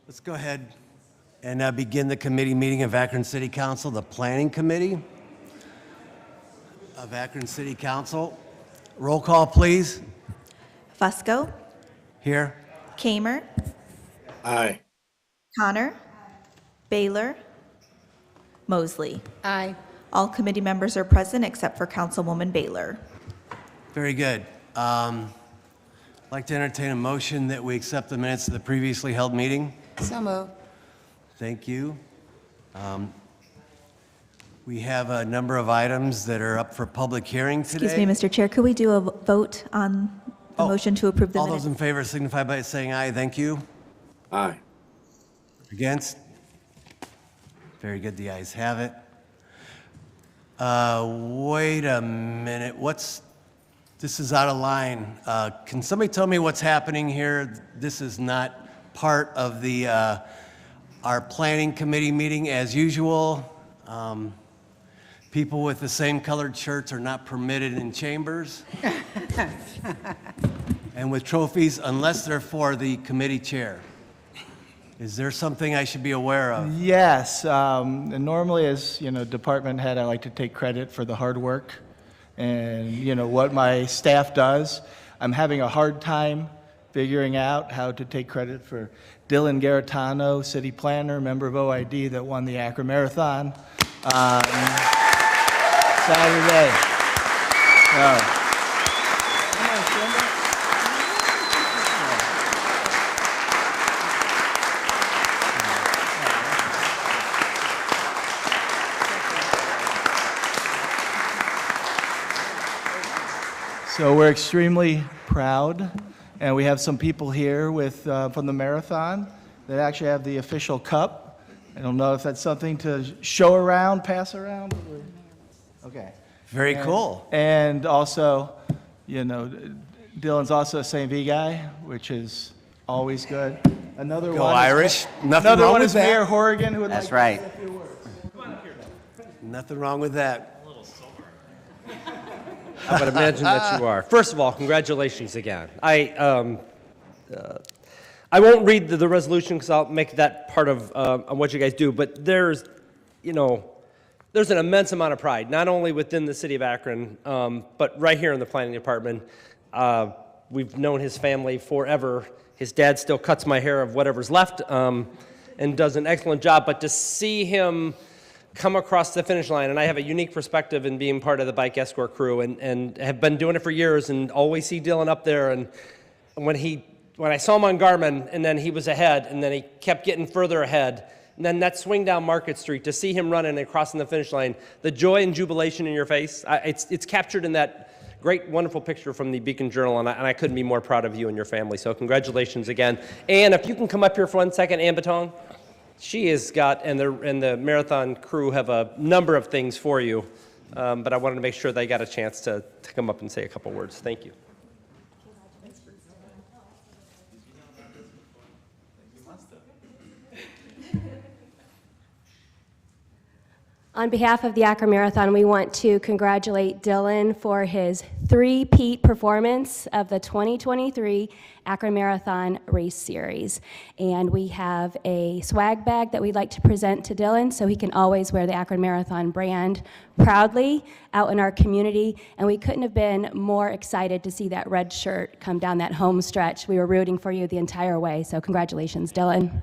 Let's go ahead and begin the committee meeting of Akron City Council, the Planning Committee of Akron City Council. Roll call, please. Fusco, Here. Kamer, Aye. Connor, Baylor, Mosley. Aye. All committee members are present except for Councilwoman Baylor. Very good. I'd like to entertain a motion that we accept the minutes of the previously held meeting. So moved. Thank you. We have a number of items that are up for public hearing today. Excuse me, Mr. Chair, could we do a vote on the motion to approve the All minutes? those in favor signify by saying aye. Thank you. Aye. Against? Very good, the ayes have it. Wait a minute, this is out of line. Can somebody tell me what's happening here? This is not part of our planning committee meeting as usual. People with the same colored shirts are not permitted in chambers. And with trophies, unless they're for the committee chair. Is there something I should be aware of? Yes, and normally as, department head, I like to take credit for the hard work and, what my staff does. I'm having a hard time figuring out how to take credit for Dylan Garitano, city planner, member of OID that won the Akron Marathon Saturday. So we're extremely proud, and we have some people here from the marathon that actually have the official cup. I don't know if that's something to show around, pass around. Okay. Very cool. And also, Dylan's also a St. V guy, which is always good. Another Go one Irish. Nothing Another wrong one with is that. Mayor Horrigan, who would That's like right. to say a few words. Nothing wrong with that. I would imagine that you are. First of all, congratulations again. I won't read the resolution because I'll make that part of what you guys do, but there's an immense amount of pride, not only within the city of Akron, but right here in the planning department. We've known his family forever. His dad still cuts my hair of whatever's left and does an excellent job, but to see him come across the finish line, and I have a unique perspective in being part of the bike escort crew and have been doing it for years and always see Dylan up there. And when I saw him on Garmin, and then he was ahead, and then he kept getting further ahead, and then that swing down Market Street, to see him running and crossing the finish line, the joy and jubilation in your face, it's captured in that great, wonderful picture from the Beacon Journal, and I couldn't be more proud of you and your family. So congratulations again. And if you can come up here for 1 second, Ann Batong. She has got, and the marathon crew have a number of things for you, but I wanted to make sure they got a chance to come up and say a couple words. Thank you. On behalf of the Akron Marathon, we want to congratulate Dylan for his three-peat performance of the 2023 Akron Marathon Race Series. And we have a swag bag that we'd like to present to Dylan so he can always wear the Akron Marathon brand proudly out in our community. And we couldn't have been more excited to see that red shirt come down that home stretch. We were rooting for you the entire way, so congratulations, Dylan.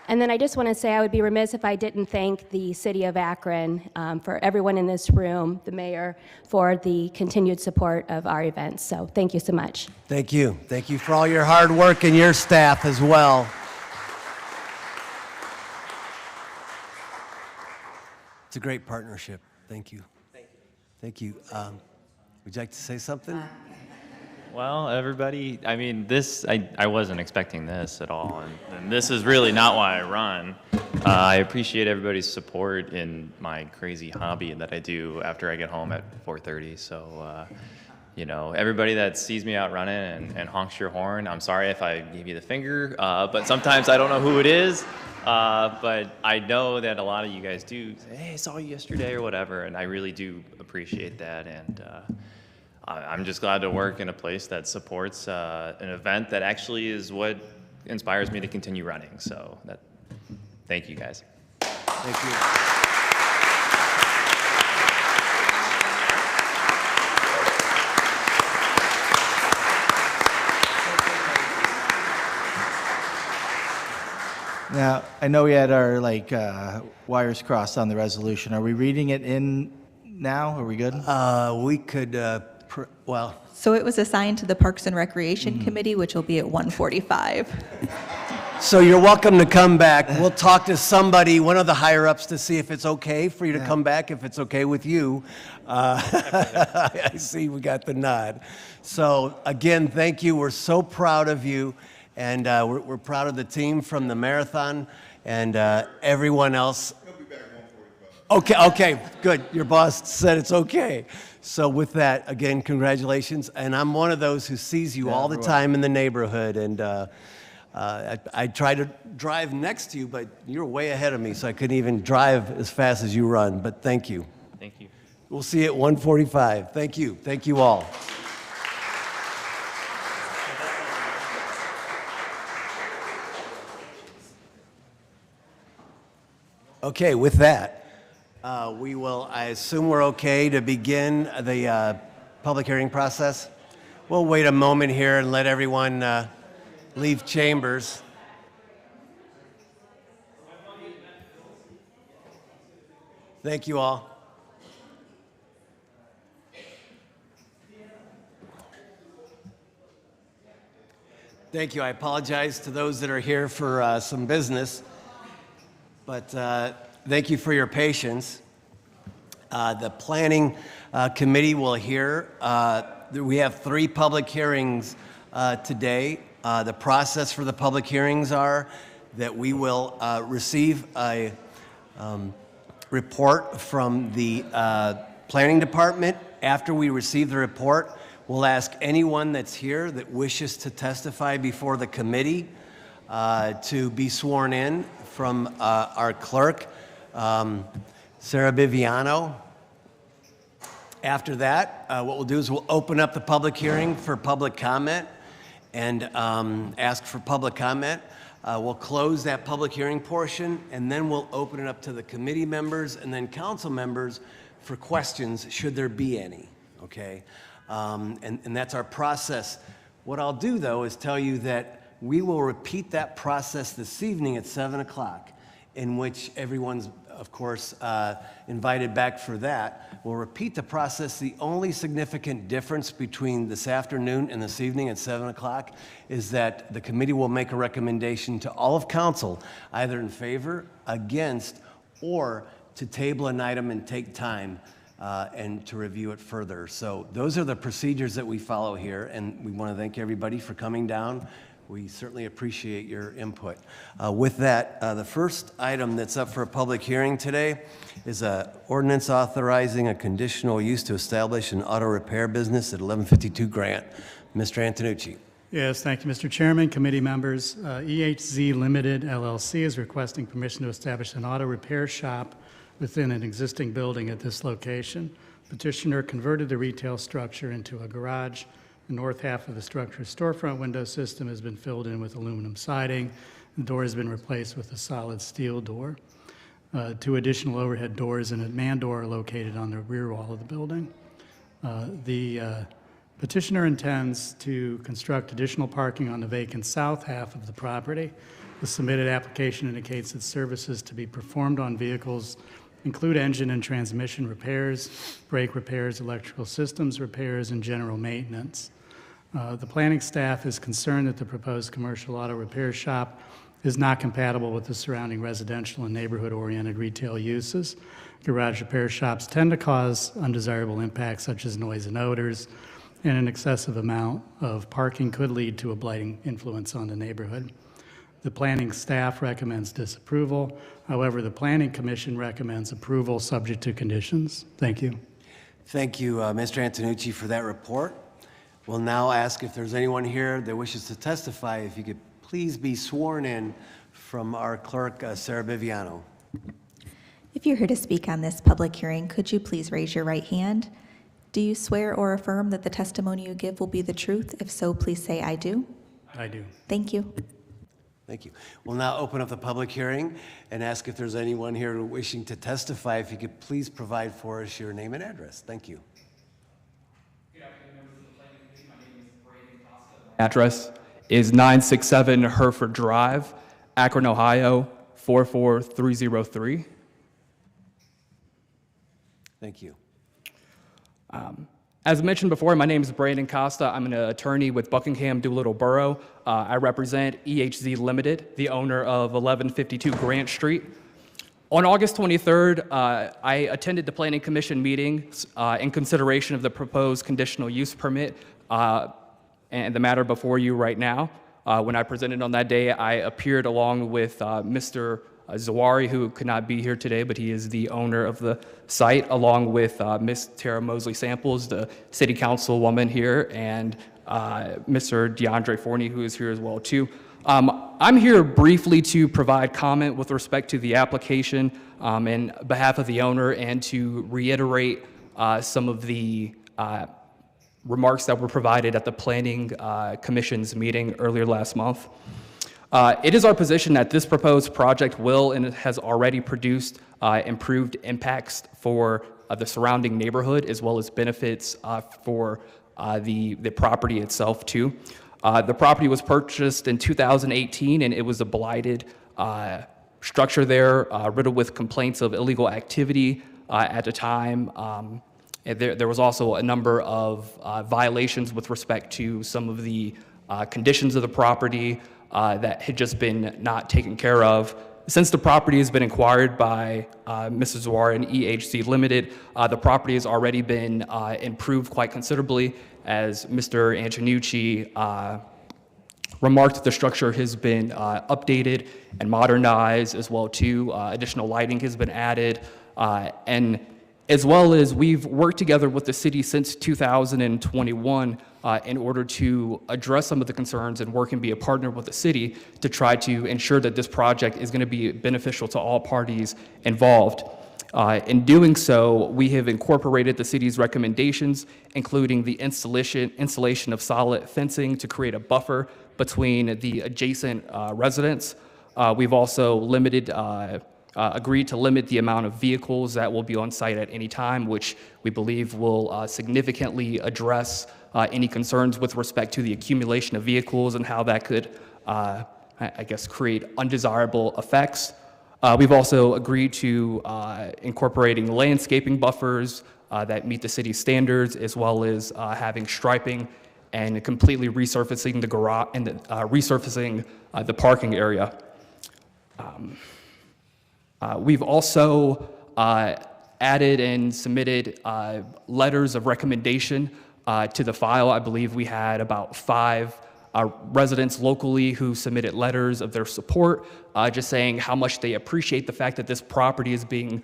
And then I just want to say I would be remiss if I didn't thank the city of Akron, for everyone in this room, the mayor, for the continued support of our events. So thank you so much. Thank you. Thank you for all your hard work and your staff as well. It's a great partnership. Thank you. Thank you. Would you like to say something? Well, everybody, I mean, I wasn't expecting this at all, and this is really not why I run. I appreciate everybody's support in my crazy hobby that I do after I get home at 4:30, so, you know, everybody that sees me out running and honks your horn, I'm sorry if I gave you the finger, but sometimes I don't know who it is. But I know that a lot of you guys do say, hey, I saw you yesterday or whatever, and I really do appreciate that. And I'm just glad to work in a place that supports an event that actually is what inspires me to continue running. So thank you guys. Thank you. Now, I know we had our wires crossed on the resolution. Are we reading it in now? Are we good? We could, well, So it was assigned to the Parks and Recreation Committee, which will be at 1:45. so you're welcome to come back. We'll talk to somebody, one of the higher-ups, to see if it's okay for you to come back, if it's okay with you. I see we got the nod. So again, thank you. We're so proud of you. And we're proud of the team from the marathon and everyone else. Okay, good. Your boss said it's okay. So with that, again, congratulations. And I'm one of those who sees you all the time in the neighborhood. And I tried to drive next to you, but you're way ahead of me, so I couldn't even drive as fast as you run. But thank you. Thank you. We'll see you at 1:45. Thank you. Thank you all. Okay, with that, we will, I assume we're okay to begin the public hearing process. We'll wait a moment here and let everyone leave chambers. Thank you all. Thank you. I apologize to those that are here for some business. But thank you for your patience. The Planning Committee will hear. We have 3 public hearings today. The process for the public hearings are that we will receive a report from the Planning Department. After we receive the report, we'll ask anyone that's here that wishes to testify before the committee to be sworn in from our clerk, Sarah Biviano. After that, what we'll do is we'll open up the public hearing for public comment and ask for public comment. We'll close that public hearing portion, and then we'll open it up to the committee members and then council members for questions, should there be any, okay? And that's our process. What I'll do, though, is tell you that we will repeat that process this evening at 7 o'clock, in which everyone's, of course, invited back for that. We'll repeat the process. The only significant difference between this afternoon and this evening at 7 o'clock is that the committee will make a recommendation to all of council, either in favor, against, or to table an item and take time and to review it further. So those are the procedures that we follow here, and we want to thank everybody for coming down. We certainly appreciate your input. With that, the first item that's up for a public hearing today is an ordinance authorizing a conditional use to establish an auto repair business at 1152 Grant. Mr. Antonucci. Yes, thank you, Mr. Chairman, committee members. EHZ Limited LLC is requesting permission to establish an auto repair shop within an existing building at this location. Petitioner converted the retail structure into a garage. The north half of the structure's storefront window system has been filled in with aluminum siding. The door has been replaced with a solid steel door. 2 additional overhead doors and a man door are located on the rear wall of the building. The petitioner intends to construct additional parking on the vacant south half of the property. The submitted application indicates that services to be performed on vehicles include engine and transmission repairs, brake repairs, electrical systems repairs, and general maintenance. The planning staff is concerned that the proposed commercial auto repair shop is not compatible with the surrounding residential and neighborhood-oriented retail uses. Garage repair shops tend to cause undesirable impacts such as noise and odors, and an excessive amount of parking could lead to a blighting influence on the neighborhood. The planning staff recommends disapproval. However, the Planning Commission recommends approval subject to conditions. Thank you. Thank you, Mr. Antonucci, for that report. We'll now ask if there's anyone here that wishes to testify, if you could please be sworn in from our clerk, Sarah Biviano. If you're here to speak on this public hearing, could you please raise your right hand? Do you swear or affirm that the testimony you give will be the truth? If so, please say, "I do." I do. Thank you. Thank you. We'll now open up the public hearing and ask if there's anyone here wishing to testify. If you could please provide for us your name and address. Thank you. Address is 967 Hereford Drive, Akron, Ohio, 44303. Thank you. As mentioned before, my name is Brandon Costa. I'm an attorney with Buckingham Doolittle Borough. I represent EHZ Limited, the owner of 1152 Grant Street. On August 23rd, I attended the Planning Commission meeting in consideration of the proposed conditional use permit and the matter before you right now. When I presented on that day, I appeared along with Mr. Zawari, who could not be here today, but he is the owner of the site, along with Ms. Tara Mosley Samples, the city councilwoman here, and Mr. DeAndre Forney, who is here as well too. I'm here briefly to provide comment with respect to the application on behalf of the owner and to reiterate some of the remarks that were provided at the Planning Commission's meeting earlier last month. It is our position that this proposed project will and it has already produced improved impacts for the surrounding neighborhood as well as benefits for the property itself too. The property was purchased in 2018 and it was a blighted structure there, riddled with complaints of illegal activity at the time. And there was also a number of violations with respect to some of the conditions of the property that had just been not taken care of. Since the property has been acquired by Mrs. Zawar and EHC Limited, the property has already been improved quite considerably. As Mr. Antonucci remarked, the structure has been updated and modernized as well too. Additional lighting has been added, and as well as we've worked together with the city since 2021 in order to address some of the concerns and work and be a partner with the city to try to ensure that this project is going to be beneficial to all parties involved. In doing so, we have incorporated the city's recommendations, including the installation of solid fencing to create a buffer between the adjacent residents. We've also agreed to limit the amount of vehicles that will be on site at any time, which we believe will significantly address any concerns with respect to the accumulation of vehicles and how that could, I guess, create undesirable effects. We've also agreed to incorporating landscaping buffers that meet the city's standards, as well as having striping and completely resurfacing the garage and resurfacing the parking area. We've also added and submitted letters of recommendation to the file. I believe we had about 5 residents locally who submitted letters of their support, just saying how much they appreciate the fact that this property is being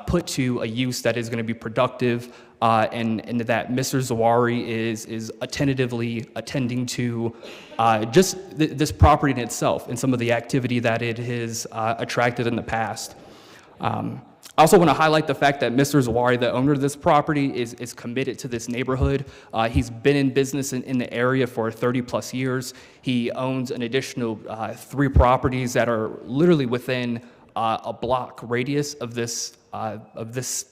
put to a use that is going to be productive, and that Mr. Zawari is attentively attending to just this property in itself and some of the activity that it has attracted in the past. I also want to highlight the fact that Mr. Zawari, the owner of this property, is committed to this neighborhood. He's been in business in the area for 30 plus years. He owns an additional 3 properties that are literally within a block radius of this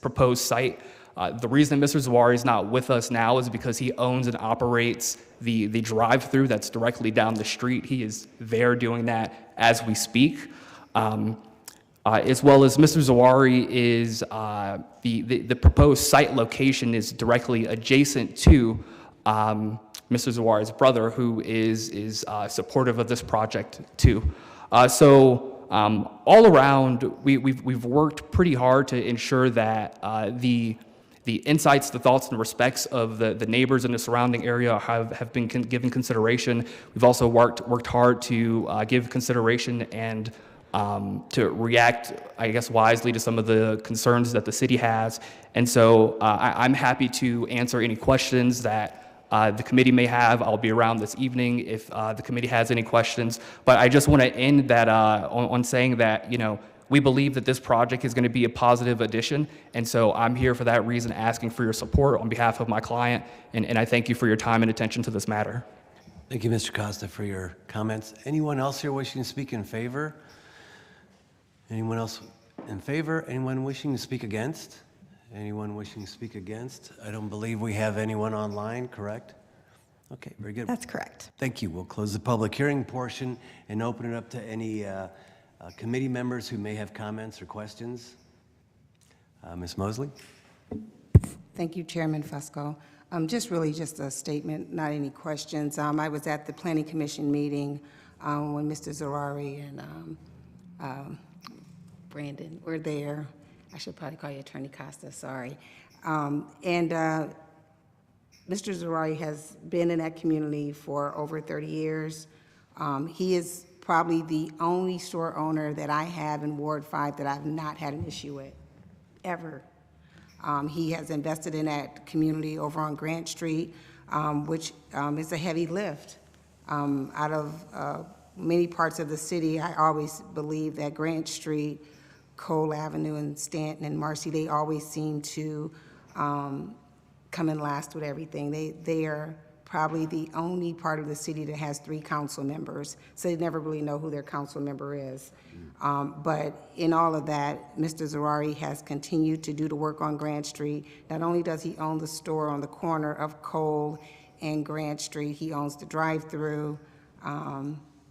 proposed site. The reason Mr. Zawari is not with us now is because he owns and operates the drive-through that's directly down the street. He is there doing that as we speak. As well as Mr. Zawari is, the proposed site location is directly adjacent to Mr. Zawari's brother, who is supportive of this project too. So all around, we've worked pretty hard to ensure that the insights, the thoughts, and respects of the neighbors in the surrounding area have been given consideration. We've also worked hard to give consideration and to react, I guess, wisely to some of the concerns that the city has. And so I'm happy to answer any questions that the committee may have. I'll be around this evening if the committee has any questions. But I just want to end that on saying that, we believe that this project is going to be a positive addition. And so I'm here for that reason, asking for your support on behalf of my client. And I thank you for your time and attention to this matter. Thank you, Mr. Costa, for your comments. Anyone else here wishing to speak in favor? Anyone else in favor? Anyone wishing to speak against? Anyone wishing to speak against? I don't believe we have anyone online, correct? Okay, very good. That's correct. Thank you. We'll close the public hearing portion and open it up to any committee members who may have comments or questions. Ms. Mosley? Thank you, Chairman Fusco. Just a statement, not any questions. I was at the Planning Commission meeting when Mr. Zerari and Brandon were there. I should probably call you Attorney Costa, sorry. Mr. Zerari has been in that community for over 30 years. He is probably the only store owner that I have in Ward 5 that I've not had an issue with, ever. He has invested in that community over on Grant Street, which is a heavy lift. Out of many parts of the city, I always believe that Grant Street, Cole Avenue, and Stanton and Marcy, they always seem to come in last with everything. They are probably the only part of the city that has 3 council members, so they never really know who their council member is. But in all of that, Mr. Zerari has continued to do the work on Grant Street. Not only does he own the store on the corner of Cole and Grant Street, he owns the drive-through.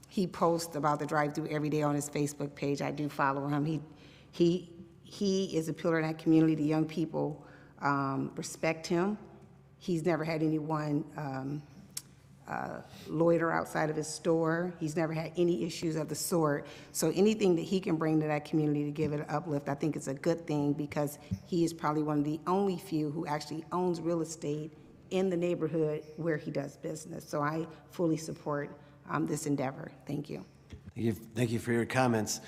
He posts about the drive-through every day on his Facebook page. I do follow him. He is a pillar in that community. The young people respect him. He's never had anyone loiter outside of his store. He's never had any issues of the sort. So anything that he can bring to that community to give it an uplift, I think it's a good thing, because he is probably one of the only few who actually owns real estate in the neighborhood where he does business. So I fully support this endeavor. Thank you. Thank you for your comments.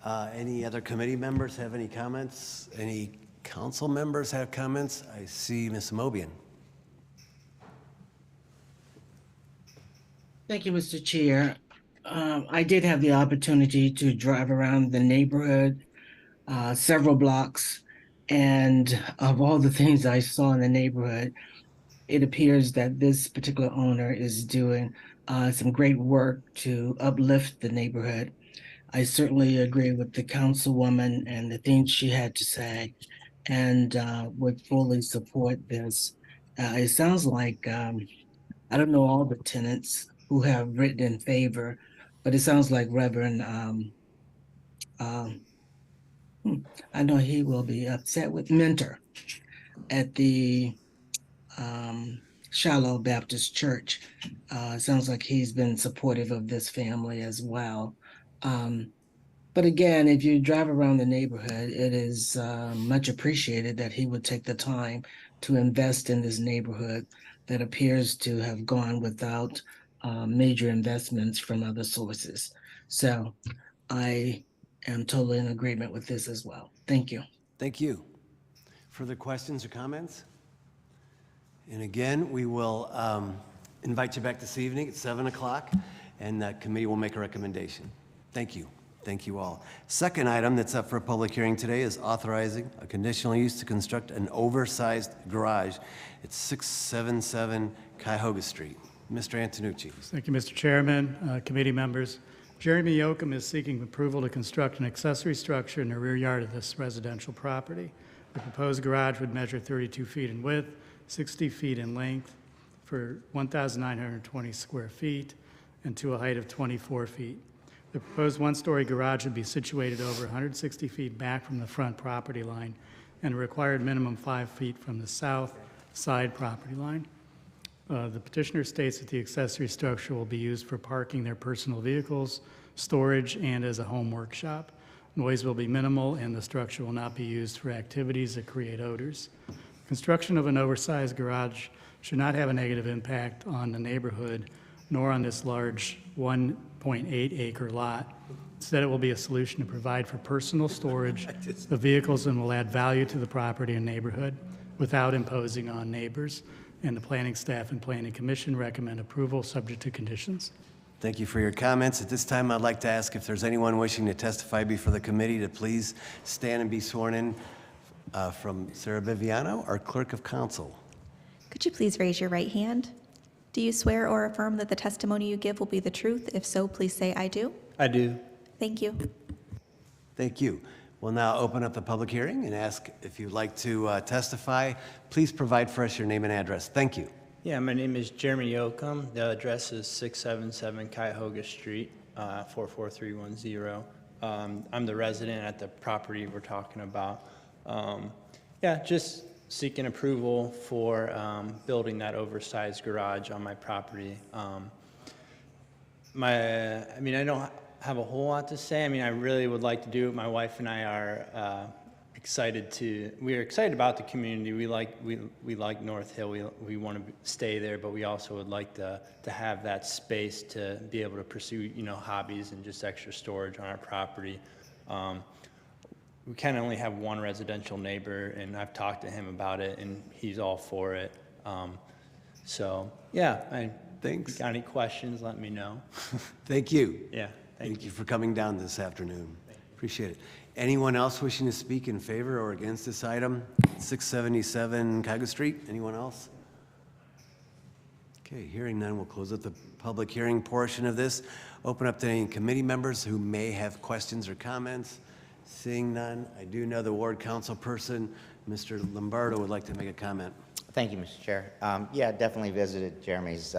Any other committee members have any comments? Any council members have comments? I see Ms. Mobian. Thank you, Mr. Chair. I did have the opportunity to drive around the neighborhood, several blocks, and of all the things I saw in the neighborhood, it appears that this particular owner is doing some great work to uplift the neighborhood. I certainly agree with the councilwoman and the things she had to say, and would fully support this. It sounds like, I don't know all the tenants who have written in favor, but it sounds like Reverend, I know he will be upset with Mentor at the Shiloh Baptist Church. Sounds like he's been supportive of this family as well. But again, if you drive around the neighborhood, it is much appreciated that he would take the time to invest in this neighborhood that appears to have gone without major investments from other sources. So I am totally in agreement with this as well. Thank you. Thank you. Further questions or comments? And again, we will invite you back this evening at 7 o'clock, and that committee will make a recommendation. Thank you. Thank you all. Second item that's up for a public hearing today is authorizing a conditional use to construct an oversized garage at 677 Cuyahoga Street. Mr. Antonucci. Thank you, Mr. Chairman, committee members. Jeremy Yoakum is seeking approval to construct an accessory structure in the rear yard of this residential property. The proposed garage would measure 32 feet in width, 60 feet in length for 1,920 square feet and to a height of 24 feet. The proposed one-story garage would be situated over 160 feet back from the front property line and a required minimum 5 feet from the south side property line. The petitioner states that the accessory structure will be used for parking their personal vehicles, storage, and as a home workshop. Noise will be minimal, and the structure will not be used for activities that create odors. Construction of an oversized garage should not have a negative impact on the neighborhood, nor on this large 1.8-acre lot. Instead, it will be a solution to provide for personal storage of vehicles and will add value to the property and neighborhood without imposing on neighbors. and the planning staff and planning commission recommend approval subject to conditions. Thank you for your comments. At this time, I'd like to ask if there's anyone wishing to testify before the committee to please stand and be sworn in from Sarah Viviano, our clerk of council. Could you please raise your right hand? Do you swear or affirm that the testimony you give will be the truth? If so, please say, "I do." I do. Thank you. Thank you. We'll now open up the public hearing and ask if you'd like to testify. Please provide for us your name and address. Thank you. Yeah, my name is Jeremy Yoakum. The address is 677 Cuyahoga Street, 44310. I'm the resident at the property we're talking about. Yeah, just seeking approval for building that oversized garage on my property. I don't have a whole lot to say. I really would like to do it. My wife and I are we're excited about the community. We like North Hill. We want to stay there, but we also would like to have that space to be able to pursue, hobbies and just extra storage on our property. We kind of only have one residential neighbor, and I've talked to him about it, and he's all for it. Thanks. If you got any questions, let me know. Thank you. Yeah. Thank you for coming down this afternoon. Appreciate it. Anyone else wishing to speak in favor or against this item? 677 Cuyahoga Street. Anyone else? Okay, hearing none, we'll close up the public hearing portion of this. Open up to any committee members who may have questions or comments. Seeing none, I do know the ward council person, Mr. Lombardo, would like to make a comment. Thank you, Mr. Chair. Yeah, definitely visited Jeremy's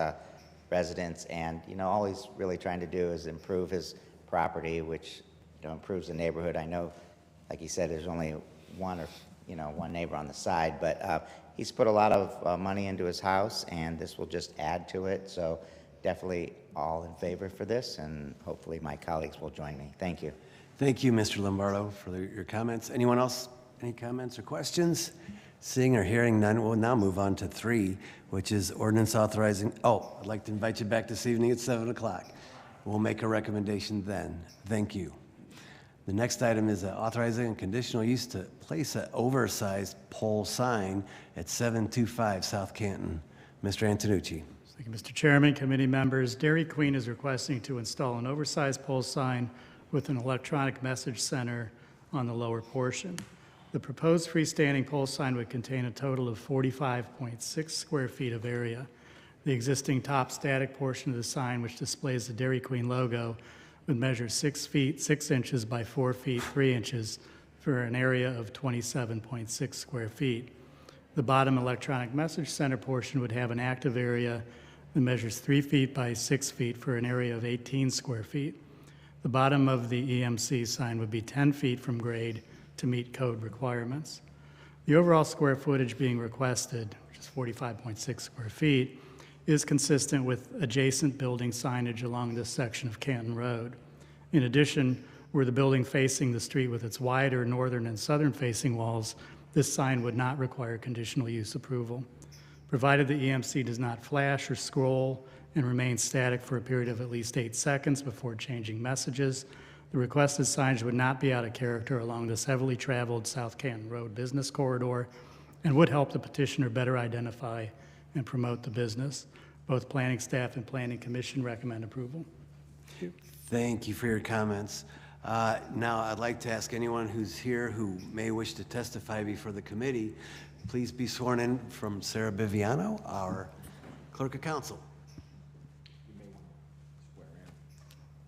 residence, and all he's really trying to do is improve his property, which improves the neighborhood. I know, like he said, there's only one neighbor on the side, but he's put a lot of money into his house, and this will just add to it. So definitely all in favor for this, and hopefully my colleagues will join me. Thank you. Thank you, Mr. Lombardo, for your comments. Anyone else? Any comments or questions? Seeing or hearing none, we'll now move on to 3, which is ordinance authorizing. I'd like to invite you back this evening at 7 o'clock. We'll make a recommendation then. Thank you. The next item is authorizing a conditional use to place an oversized pole sign at 725 South Canton. Mr. Antonucci. Thank you, Mr. Chairman, committee members. Dairy Queen is requesting to install an oversized pole sign with an electronic message center on the lower portion. The proposed freestanding pole sign would contain a total of 45.6 square feet of area. The existing top static portion of the sign, which displays the Dairy Queen logo, would measure 6 feet 6 inches by 4 feet 3 inches for an area of 27.6 square feet. The bottom electronic message center portion would have an active area that measures 3 feet by 6 feet for an area of 18 square feet. The bottom of the EMC sign would be 10 feet from grade to meet code requirements. The overall square footage being requested, which is 45.6 square feet, is consistent with adjacent building signage along this section of Canton Road. In addition, were the building facing the street with its wider northern and southern facing walls, this sign would not require conditional use approval. Provided the EMC does not flash or scroll and remain static for a period of at least 8 seconds before changing messages, the requested signage would not be out of character along this heavily traveled South Canton Road business corridor and would help the petitioner better identify and promote the business. Both planning staff and planning commission recommend approval. Thank you for your comments. Now, I'd like to ask anyone who's here who may wish to testify before the committee, please be sworn in from Sarah Biviano, our clerk of council.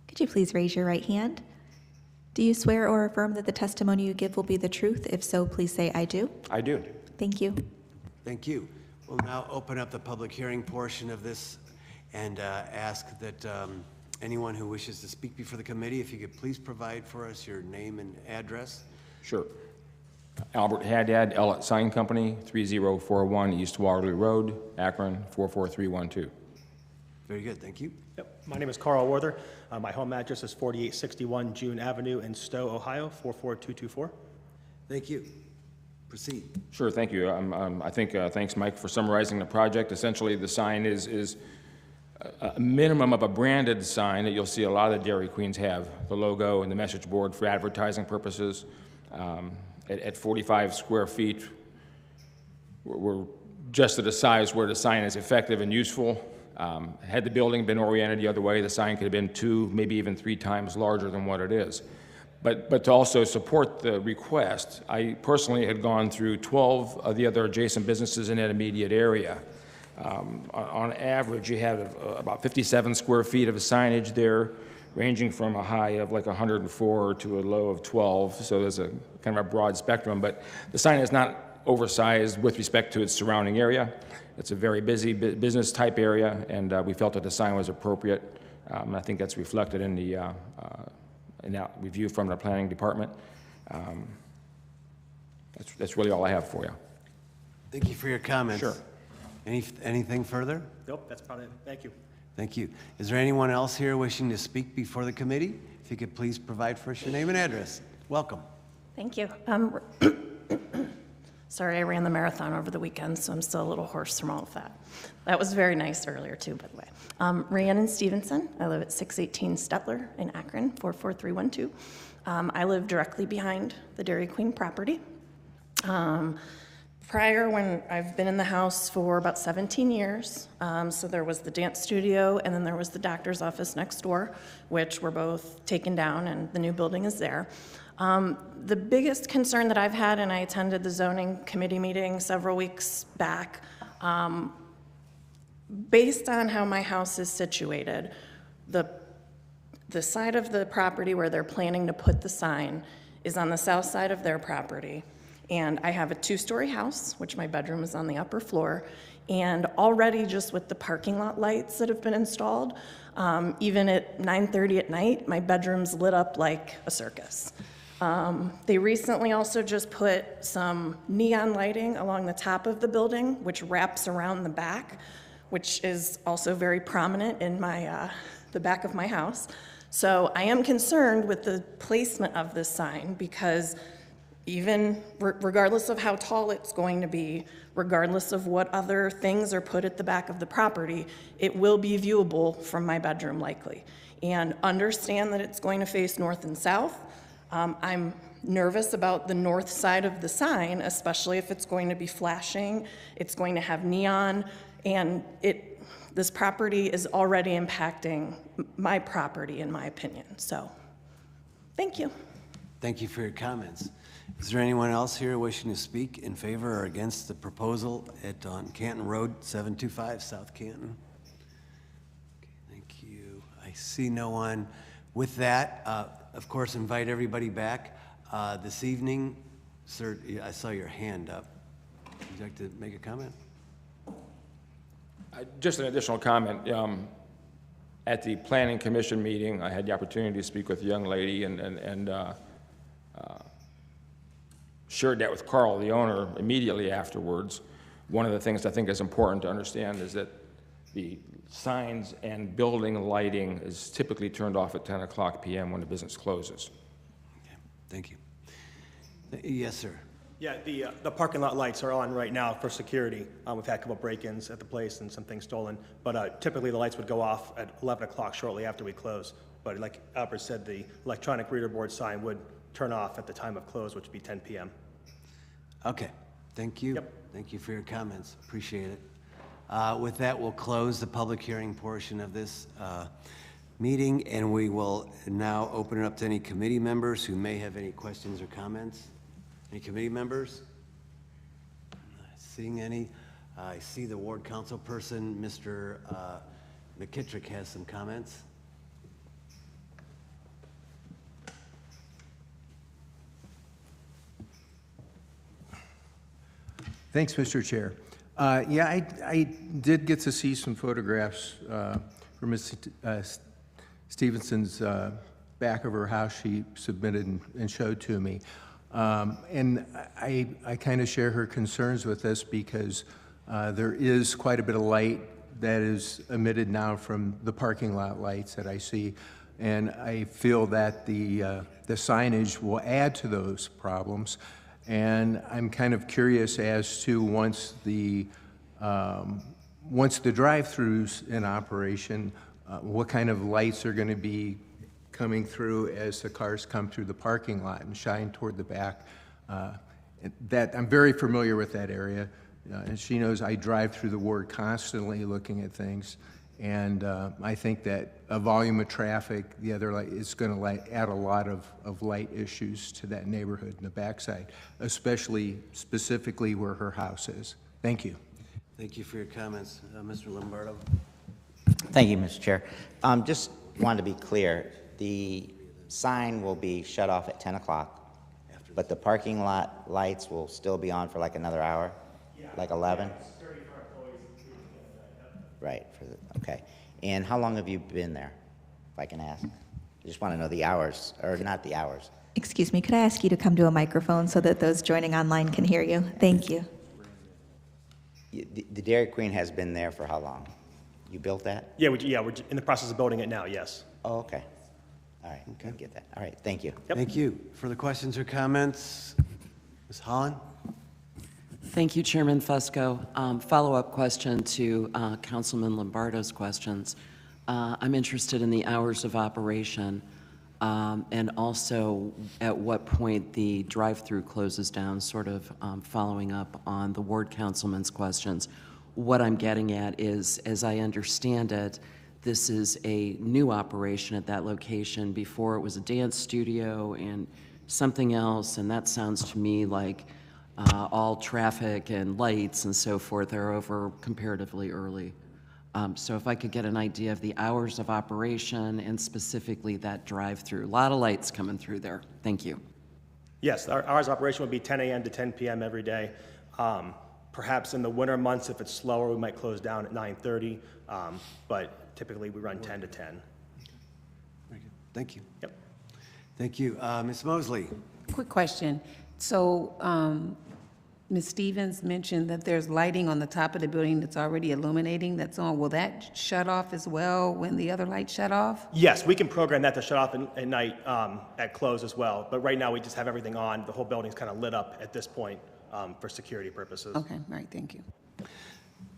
Could you please raise your right hand? Do you swear or affirm that the testimony you give will be the truth? If so, please say, "I do." I do. Thank you. Thank you. We'll now open up the public hearing portion of this and ask that anyone who wishes to speak before the committee, if you could please provide for us your name and address. Sure. Albert Haddad, Ellett Sign Company, 3041 East Waterloo Road, Akron, 44312. Very good, thank you. Yep. My name is Carl Werther. My home address is 4861 June Avenue in Stowe, Ohio, 44224. Thank you. Proceed. Sure, thank you. I think, thanks, Mike, for summarizing the project. Essentially, the sign is a minimum of a branded sign that you'll see a lot of the Dairy Queens have, the logo and the message board for advertising purposes. At 45 square feet, we're just at a size where the sign is effective and useful. Had the building been oriented the other way, the sign could have been 2, maybe even 3 times larger than what it is. But to also support the request, I personally had gone through 12 of the other adjacent businesses in that immediate area. On average, you have about 57 square feet of signage there, ranging from a high of like 104 to a low of 12. So there's a kind of a broad spectrum, but the sign is not oversized with respect to its surrounding area. It's a very busy business type area, and we felt that the sign was appropriate. I think that's reflected in that review from the planning department. That's really all I have for you. Thank you for your comments. Sure. Anything further? Nope, that's about it. Thank you. Thank you. Is there anyone else here wishing to speak before the committee? If you could please provide for us your name and address. Welcome. Thank you. Sorry, I ran the marathon over the weekend, so I'm still a little hoarse from all of that. That was very nice earlier, too, by the way. Rhiannon Stevenson. I live at 618 Stetler in Akron, 44312. I live directly behind the Dairy Queen property. Prior, when I've been in the house for about 17 years, so there was the dance studio and then there was the doctor's office next door, which were both taken down and the new building is there. The biggest concern that I've had, and I attended the zoning committee meeting several weeks back, based on how my house is situated, the side of the property where they're planning to put the sign is on the south side of their property. And I have a 2-story house, which my bedroom is on the upper floor, and already just with the parking lot lights that have been installed, even at 9:30 at night, my bedroom's lit up like a circus. They recently also just put some neon lighting along the top of the building, which wraps around the back, which is also very prominent in my the back of my house. So I am concerned with the placement of this sign because even regardless of how tall it's going to be, regardless of what other things are put at the back of the property, it will be viewable from my bedroom likely. And understand that it's going to face north and south. I'm nervous about the north side of the sign, especially if it's going to be flashing, it's going to have neon, and this property is already impacting my property, in my opinion. So, thank you. Thank you for your comments. Is there anyone else here wishing to speak in favor or against the proposal on Canton Road, 725 South Canton? Okay, thank you. I see no one. With that, of course, invite everybody back this evening. Sir, I saw your hand up. Would you like to make a comment? Just an additional comment. At the Planning Commission meeting, I had the opportunity to speak with a young lady and shared that with Carl, the owner, immediately afterwards. One of the things I think is important to understand is that the signs and building lighting is typically turned off at 10 o'clock p.m. when the business closes. Okay, thank you. Yes, sir. Yeah, the parking lot lights are on right now for security. We've had a couple break-ins at the place and some things stolen, but typically the lights would go off at 11 o'clock shortly after we close. But like Albert said, the electronic reader board sign would turn off at the time of close, which would be 10 p.m. Okay, thank you. Yep. Thank you for your comments. Appreciate it. With that, we'll close the public hearing portion of this meeting, and we will now open it up to any committee members who may have any questions or comments. Any committee members? Not seeing any. I see the ward council person, Mr. McKittrick, has some comments. Thanks, Mr. Chair. Yeah, I did get to see some photographs from Ms. Stevenson's back of her house she submitted and showed to me. And I kind of share her concerns with this because there is quite a bit of light that is emitted now from the parking lot lights that I see. And I feel that the signage will add to those problems. And I'm kind of curious as to once the drive-throughs in operation, what kind of lights are going to be coming through as the cars come through the parking lot and shine toward the back. That I'm very familiar with that area. And she knows I drive through the ward constantly looking at things. And I think that a volume of traffic, the other light, is going to add a lot of light issues to that neighborhood in the backside, especially specifically where her house is. Thank you. Thank you for your comments. Mr. Lombardo? Thank you, Mr. Chair. Just wanted to be clear, the sign will be shut off at 10 o'clock, but the parking lot lights will still be on for like another hour, like 11? Right, okay. And how long have you been there, if I can ask? I just want to know the hours, or not the hours. Excuse me, could I ask you to come to a microphone so that those joining online can hear you? Thank you. The Dairy Queen has been there for how long? You built that? Yeah, we're in the process of building it now, yes. Oh, okay. All right, okay. Get that. All right, thank you. Thank you. Further questions or comments? Ms. Holland? Thank you, Chairman Fusco. Follow-up question to Councilman Lombardo's questions. I'm interested in the hours of operation and also at what point the drive-through closes down, sort of following up on the ward councilman's questions. What I'm getting at is, as I understand it, this is a new operation at that location. Before it was a dance studio and something else, and that sounds to me like all traffic and lights and so forth are over comparatively early. So if I could get an idea of the hours of operation and specifically that drive-through. A lot of lights coming through there. Thank you. Yes, our hours of operation would be 10 a.m. to 10 p.m. every day. Perhaps in the winter months, if it's slower, we might close down at 9:30, but typically we run 10 to 10. Very good. Thank you. Yep. Thank you. Ms. Mosley? Quick question. So, Ms. Stevens mentioned that there's lighting on the top of the building that's already illuminating that's on. Will that shut off as well when the other lights shut off? Yes, we can program that to shut off at night at close as well, but right now we just have everything on. The whole building's kind of lit up at this point for security purposes. Okay, all right, thank you.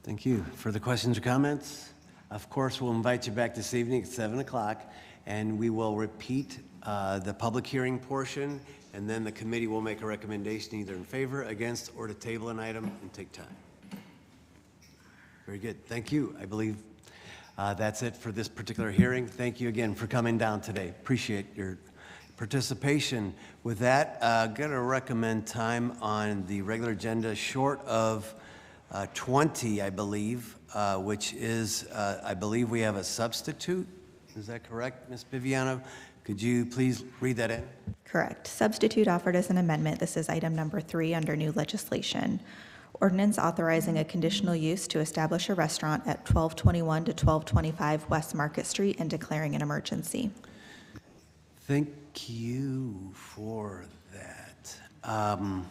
Thank you. Further questions or comments? Of course, we'll invite you back this evening at 7 o'clock, and we will repeat the public hearing portion, and then the committee will make a recommendation either in favor, against, or to table an item and take time. Very good. Thank you. I believe that's it for this particular hearing. Thank you again for coming down today. Appreciate your participation. With that, going to recommend time on the regular agenda short of 20, I believe, which is, I believe we have a substitute. Is that correct, Ms. Viviano? Could you please read that in? Correct. Substitute offered as an amendment. This is item number 3 under new legislation. Ordinance authorizing a conditional use to establish a restaurant at 1221 to 1225 West Market Street and declaring an emergency. Thank you for that. Trying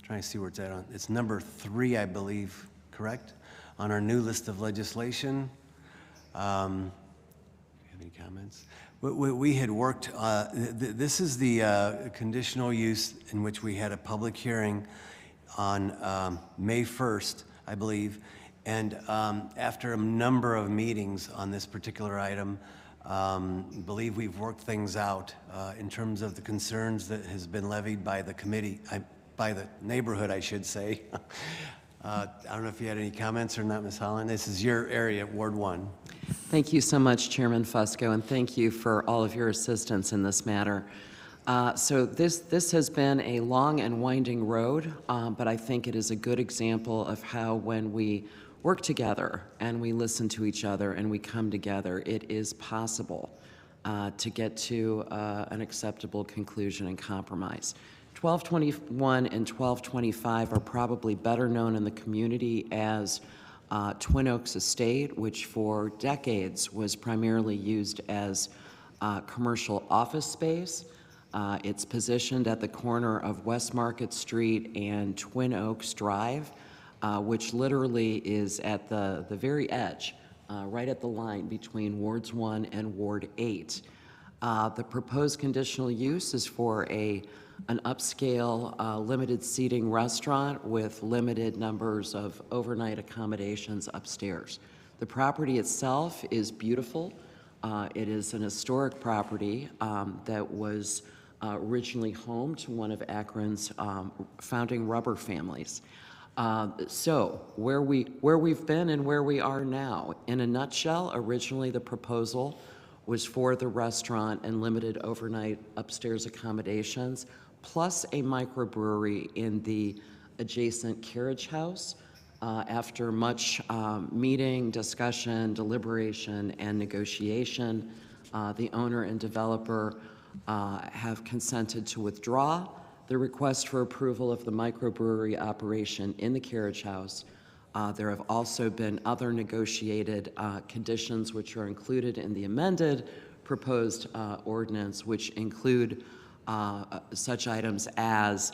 to see where it's at on. It's number 3, I believe, correct? On our new list of legislation. Do you have any comments? We had worked, this is the conditional use in which we had a public hearing on May 1st, I believe. And after a number of meetings on this particular item, believe we've worked things out in terms of the concerns that has been levied by the committee, by the neighborhood, I should say. I don't know if you had any comments or not, Ms. Holland. This is your area, Ward 1. Thank you so much, Chairman Fusco, and thank you for all of your assistance in this matter. So this has been a long and winding road, but I think it is a good example of how when we work together and we listen to each other and we come together, it is possible to get to an acceptable conclusion and compromise. 1221 and 1225 are probably better known in the community as Twin Oaks Estate, which for decades was primarily used as commercial office space. It's positioned at the corner of West Market Street and Twin Oaks Drive, which literally is at the very edge, right at the line between Wards 1 and Ward 8. The proposed conditional use is for an upscale limited seating restaurant with limited numbers of overnight accommodations upstairs. The property itself is beautiful. It is an historic property that was originally home to one of Akron's founding rubber families. So where we've been and where we are now, in a nutshell, originally the proposal was for the restaurant and limited overnight upstairs accommodations, plus a microbrewery in the adjacent carriage house. After much meeting, discussion, deliberation, and negotiation, the owner and developer have consented to withdraw the request for approval of the microbrewery operation in the carriage house. There have also been other negotiated conditions which are included in the amended proposed ordinance, which include such items as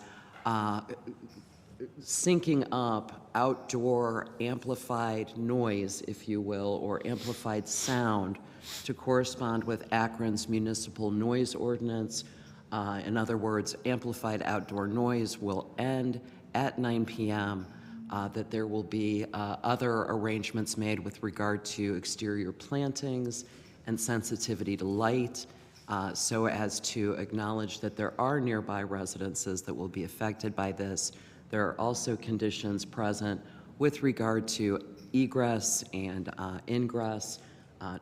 syncing up outdoor amplified noise, if you will, or amplified sound to correspond with Akron's municipal noise ordinance. In other words, amplified outdoor noise will end at 9 p.m., that there will be other arrangements made with regard to exterior plantings and sensitivity to light, so as to acknowledge that there are nearby residences that will be affected by this. There are also conditions present with regard to egress and ingress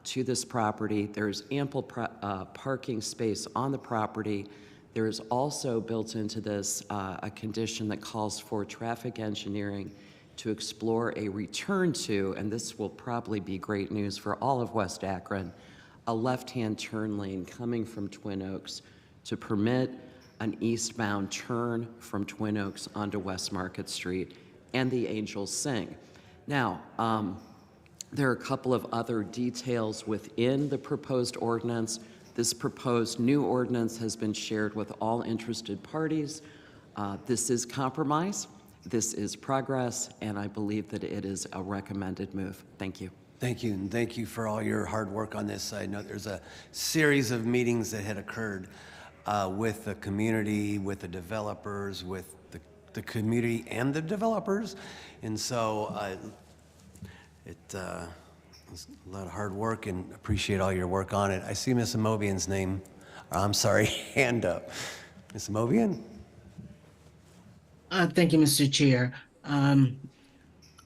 to this property. There's ample parking space on the property. There is also built into this a condition that calls for traffic engineering to explore a return to, and this will probably be great news for all of West Akron, a left-hand turn lane coming from Twin Oaks to permit an eastbound turn from Twin Oaks onto West Market Street and the Angels Sing. Now, there are a couple of other details within the proposed ordinance. This proposed new ordinance has been shared with all interested parties. This is compromise, this is progress, and I believe that it is a recommended move. Thank you. Thank you, and thank you for all your hard work on this. I know there's a series of meetings that had occurred with the community, with the developers, with the community and the developers. And so it was a lot of hard work, and appreciate all your work on it. I see Ms. Amobian's name, I'm sorry, hand up. Ms. Amobian? Thank you, Mr. Chair.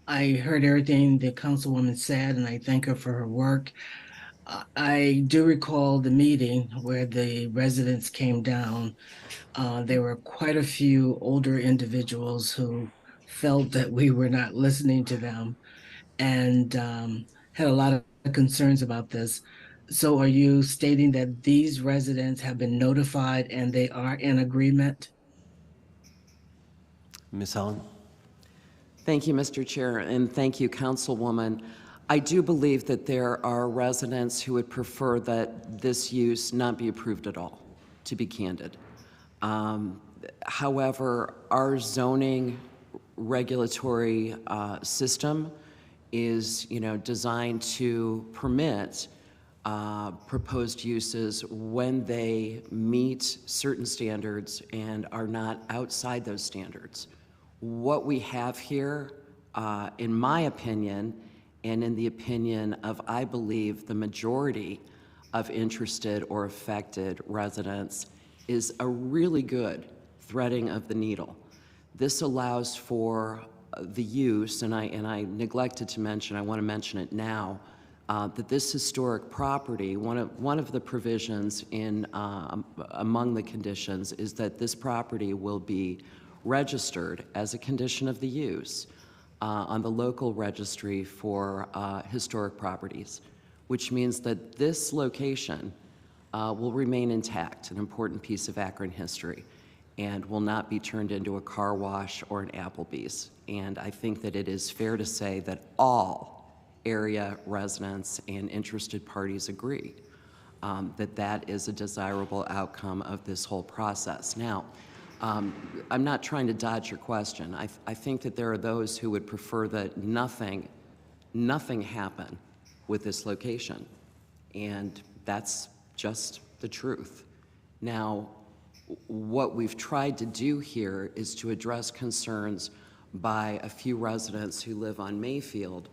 I heard everything the councilwoman said, and I thank her for her work. I do recall the meeting where the residents came down. There were quite a few older individuals who felt that we were not listening to them and had a lot of concerns about this. So are you stating that these residents have been notified and they are in agreement? Ms. Helen? Thank you, Mr. Chair, and thank you, Councilwoman. I do believe that there are residents who would prefer that this use not be approved at all, to be candid. However, our zoning regulatory system is, designed to permit proposed uses when they meet certain standards and are not outside those standards. What we have here, in my opinion, and in the opinion of, I believe, the majority of interested or affected residents, is a really good threading of the needle. This allows for the use, and I neglected to mention, I want to mention it now, that this historic property, one of the provisions in among the conditions is that this property will be registered as a condition of the use on the local registry for historic properties, which means that this location will remain intact, an important piece of Akron history, and will not be turned into a car wash or an Applebee's. And I think that it is fair to say that all area residents and interested parties agree that that is a desirable outcome of this whole process. Now, I'm not trying to dodge your question. I think that there are those who would prefer that nothing happen with this location, and that's just the truth. Now, what we've tried to do here is to address concerns by a few residents who live on Mayfield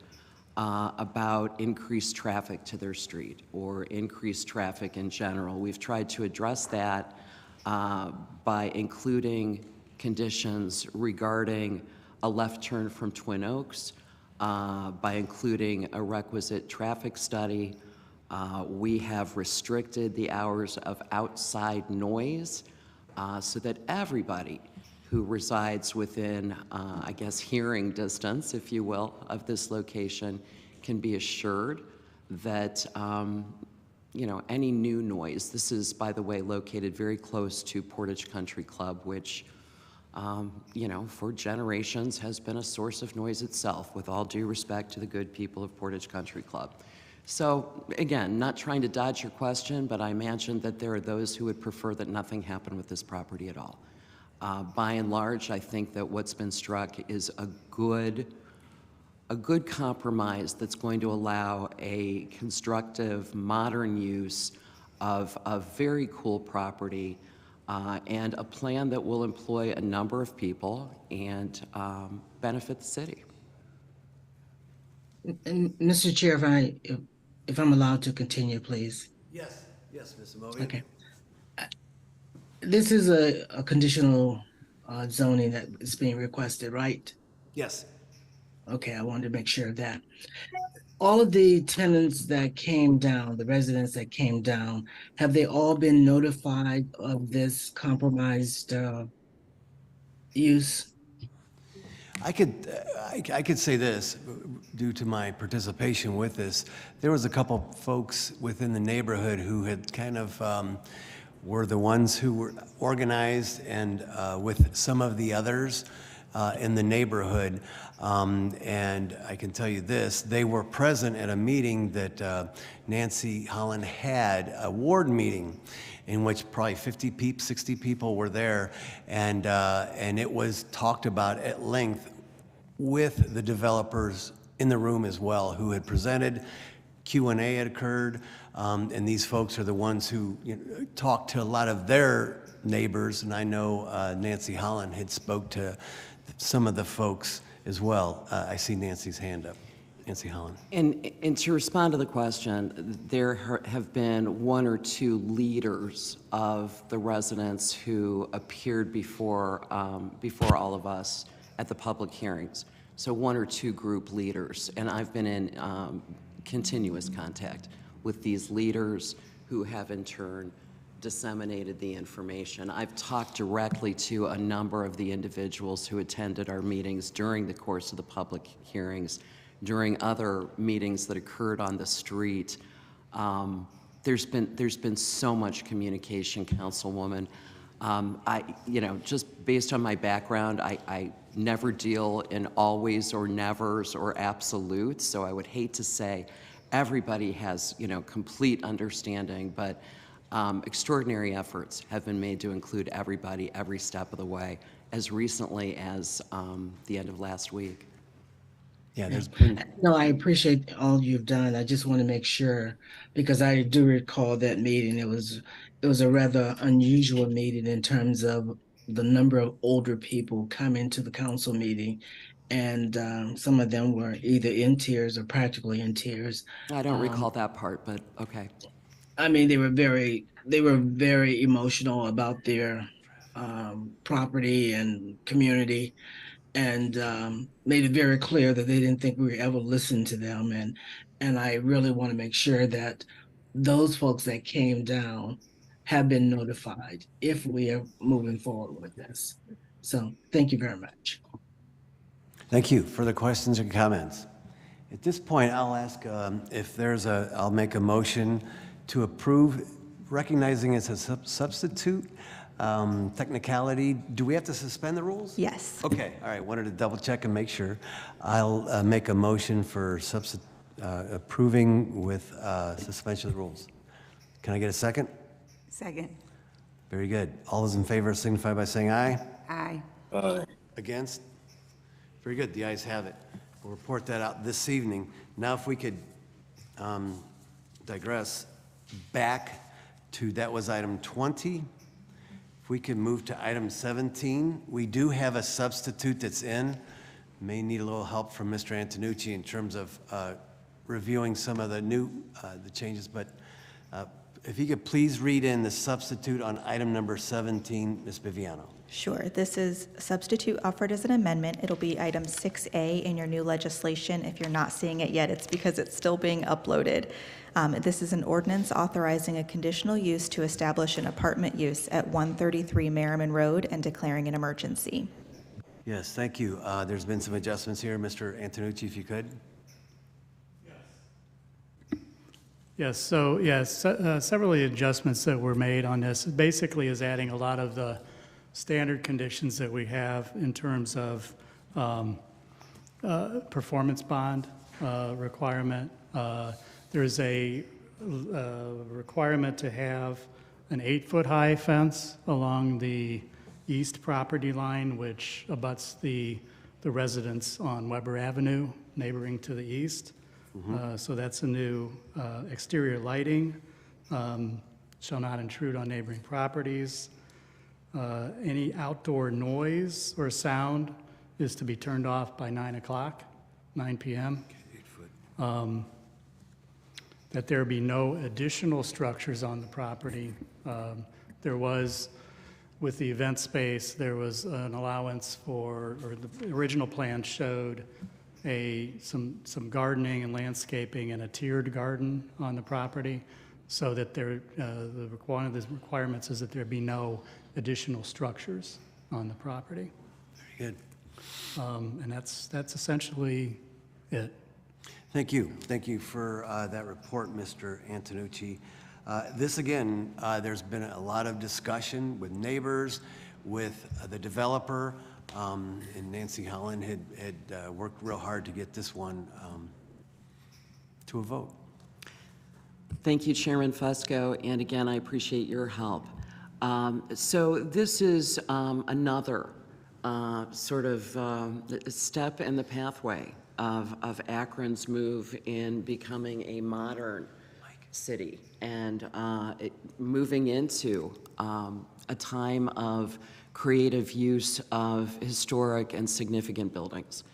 about increased traffic to their street or increased traffic in general. We've tried to address that by including conditions regarding a left turn from Twin Oaks by including a requisite traffic study. We have restricted the hours of outside noise so that everybody who resides within, I guess, hearing distance, if you will, of this location can be assured that, you know, any new noise, this is, by the way, located very close to Portage Country Club, which, you know, for generations has been a source of noise itself, with all due respect to the good people of Portage Country Club. So, again, not trying to dodge your question, but I imagine that there are those who would prefer that nothing happen with this property at all. By and large, I think that what's been struck is a good compromise that's going to allow a constructive, modern use of a very cool property and a plan that will employ a number of people and benefit the city. And Mr. Chair, if I'm allowed to continue, please. Yes, yes, Ms. Amobi. Okay. This is a conditional zoning that is being requested, right? Yes. Okay, I wanted to make sure of that. All of the tenants that came down, the residents that came down, have they all been notified of this compromised use? I could say this, due to my participation with this. There was a couple folks within the neighborhood who had kind of were the ones who were organized and with some of the others in the neighborhood. And I can tell you this, they were present at a meeting that Nancy Holland had, a ward meeting, in which probably 60 people were there, and it was talked about at length with the developers in the room as well, who had presented. Q&A had occurred, and these folks are the ones who talked to a lot of their neighbors, and I know Nancy Holland had spoke to some of the folks as well. I see Nancy's hand up. Nancy Holland. And to respond to the question, there have been one or two leaders of the residents who appeared before all of us at the public hearings. So one or two group leaders, and I've been in continuous contact with these leaders who have in turn disseminated the information. I've talked directly to a number of the individuals who attended our meetings during the course of the public hearings, during other meetings that occurred on the street. There's been so much communication, Councilwoman. Just based on my background, I never deal in always or nevers or absolutes, so I would hate to say everybody has, complete understanding, but extraordinary efforts have been made to include everybody every step of the way, as recently as the end of last week. Yeah, there's been... No, I appreciate all you've done. I just want to make sure, because I do recall that meeting. It was a rather unusual meeting in terms of the number of older people coming to the council meeting, and some of them were either in tears or practically in tears. I don't recall that part, but okay. I mean, they were very emotional about their property and community, and made it very clear that they didn't think we would ever listen to them. And I really want to make sure that those folks that came down have been notified if we are moving forward with this. So thank you very much. Thank you. Further questions or comments? At this point, I'll ask if I'll make a motion to approve, recognizing it's a substitute. Technicality, do we have to suspend the rules? Yes. Okay, all right, wanted to double check and make sure. I'll make a motion for approving with suspension of the rules. Can I get a second? Second. Very good. All those in favor signify by saying aye. Aye. Aye. Against? Very good, the ayes have it. We'll report that out this evening. Now if we could digress back to, that was item 20. If we could move to item 17, we do have a substitute that's in. May need a little help from Mr. Antonucci in terms of reviewing some of the new the changes, but If you could please read in the substitute on item number 17, Ms. Viviano. Sure. This is substitute offered as an amendment. It'll be item 6A in your new legislation. If you're not seeing it yet, it's because it's still being uploaded. This is an ordinance authorizing a conditional use to establish an apartment use at 133 Merriman Road and declaring an emergency. Yes, thank you. There's been some adjustments here. Mr. Antonucci, if you could. Yes, so yes, several of the adjustments that were made on this basically is adding a lot of the standard conditions that we have in terms of performance bond requirement. There's a requirement to have an 8-foot high fence along the east property line, which abuts the residence on Weber Avenue, neighboring to the east. So that's a new exterior lighting, shall not intrude on neighboring properties. Any outdoor noise or sound is to be turned off by 9 p.m. That there be no additional structures on the property. There was, with the event space, there was an allowance for, or the original plan showed some gardening and landscaping and a tiered garden on the property, so that one of the requirements is that there be no additional structures on the property. Very good. And that's essentially it. Thank you. Thank you for that report, Mr. Antonucci. This again, there's been a lot of discussion with neighbors, with the developer, and Nancy Holland had worked real hard to get this one to a vote. Thank you, Chairman Fusco, and again, I appreciate your help. So this is another sort of step in the pathway of Akron's move in becoming a modern city and moving into a time of creative use of historic and significant buildings.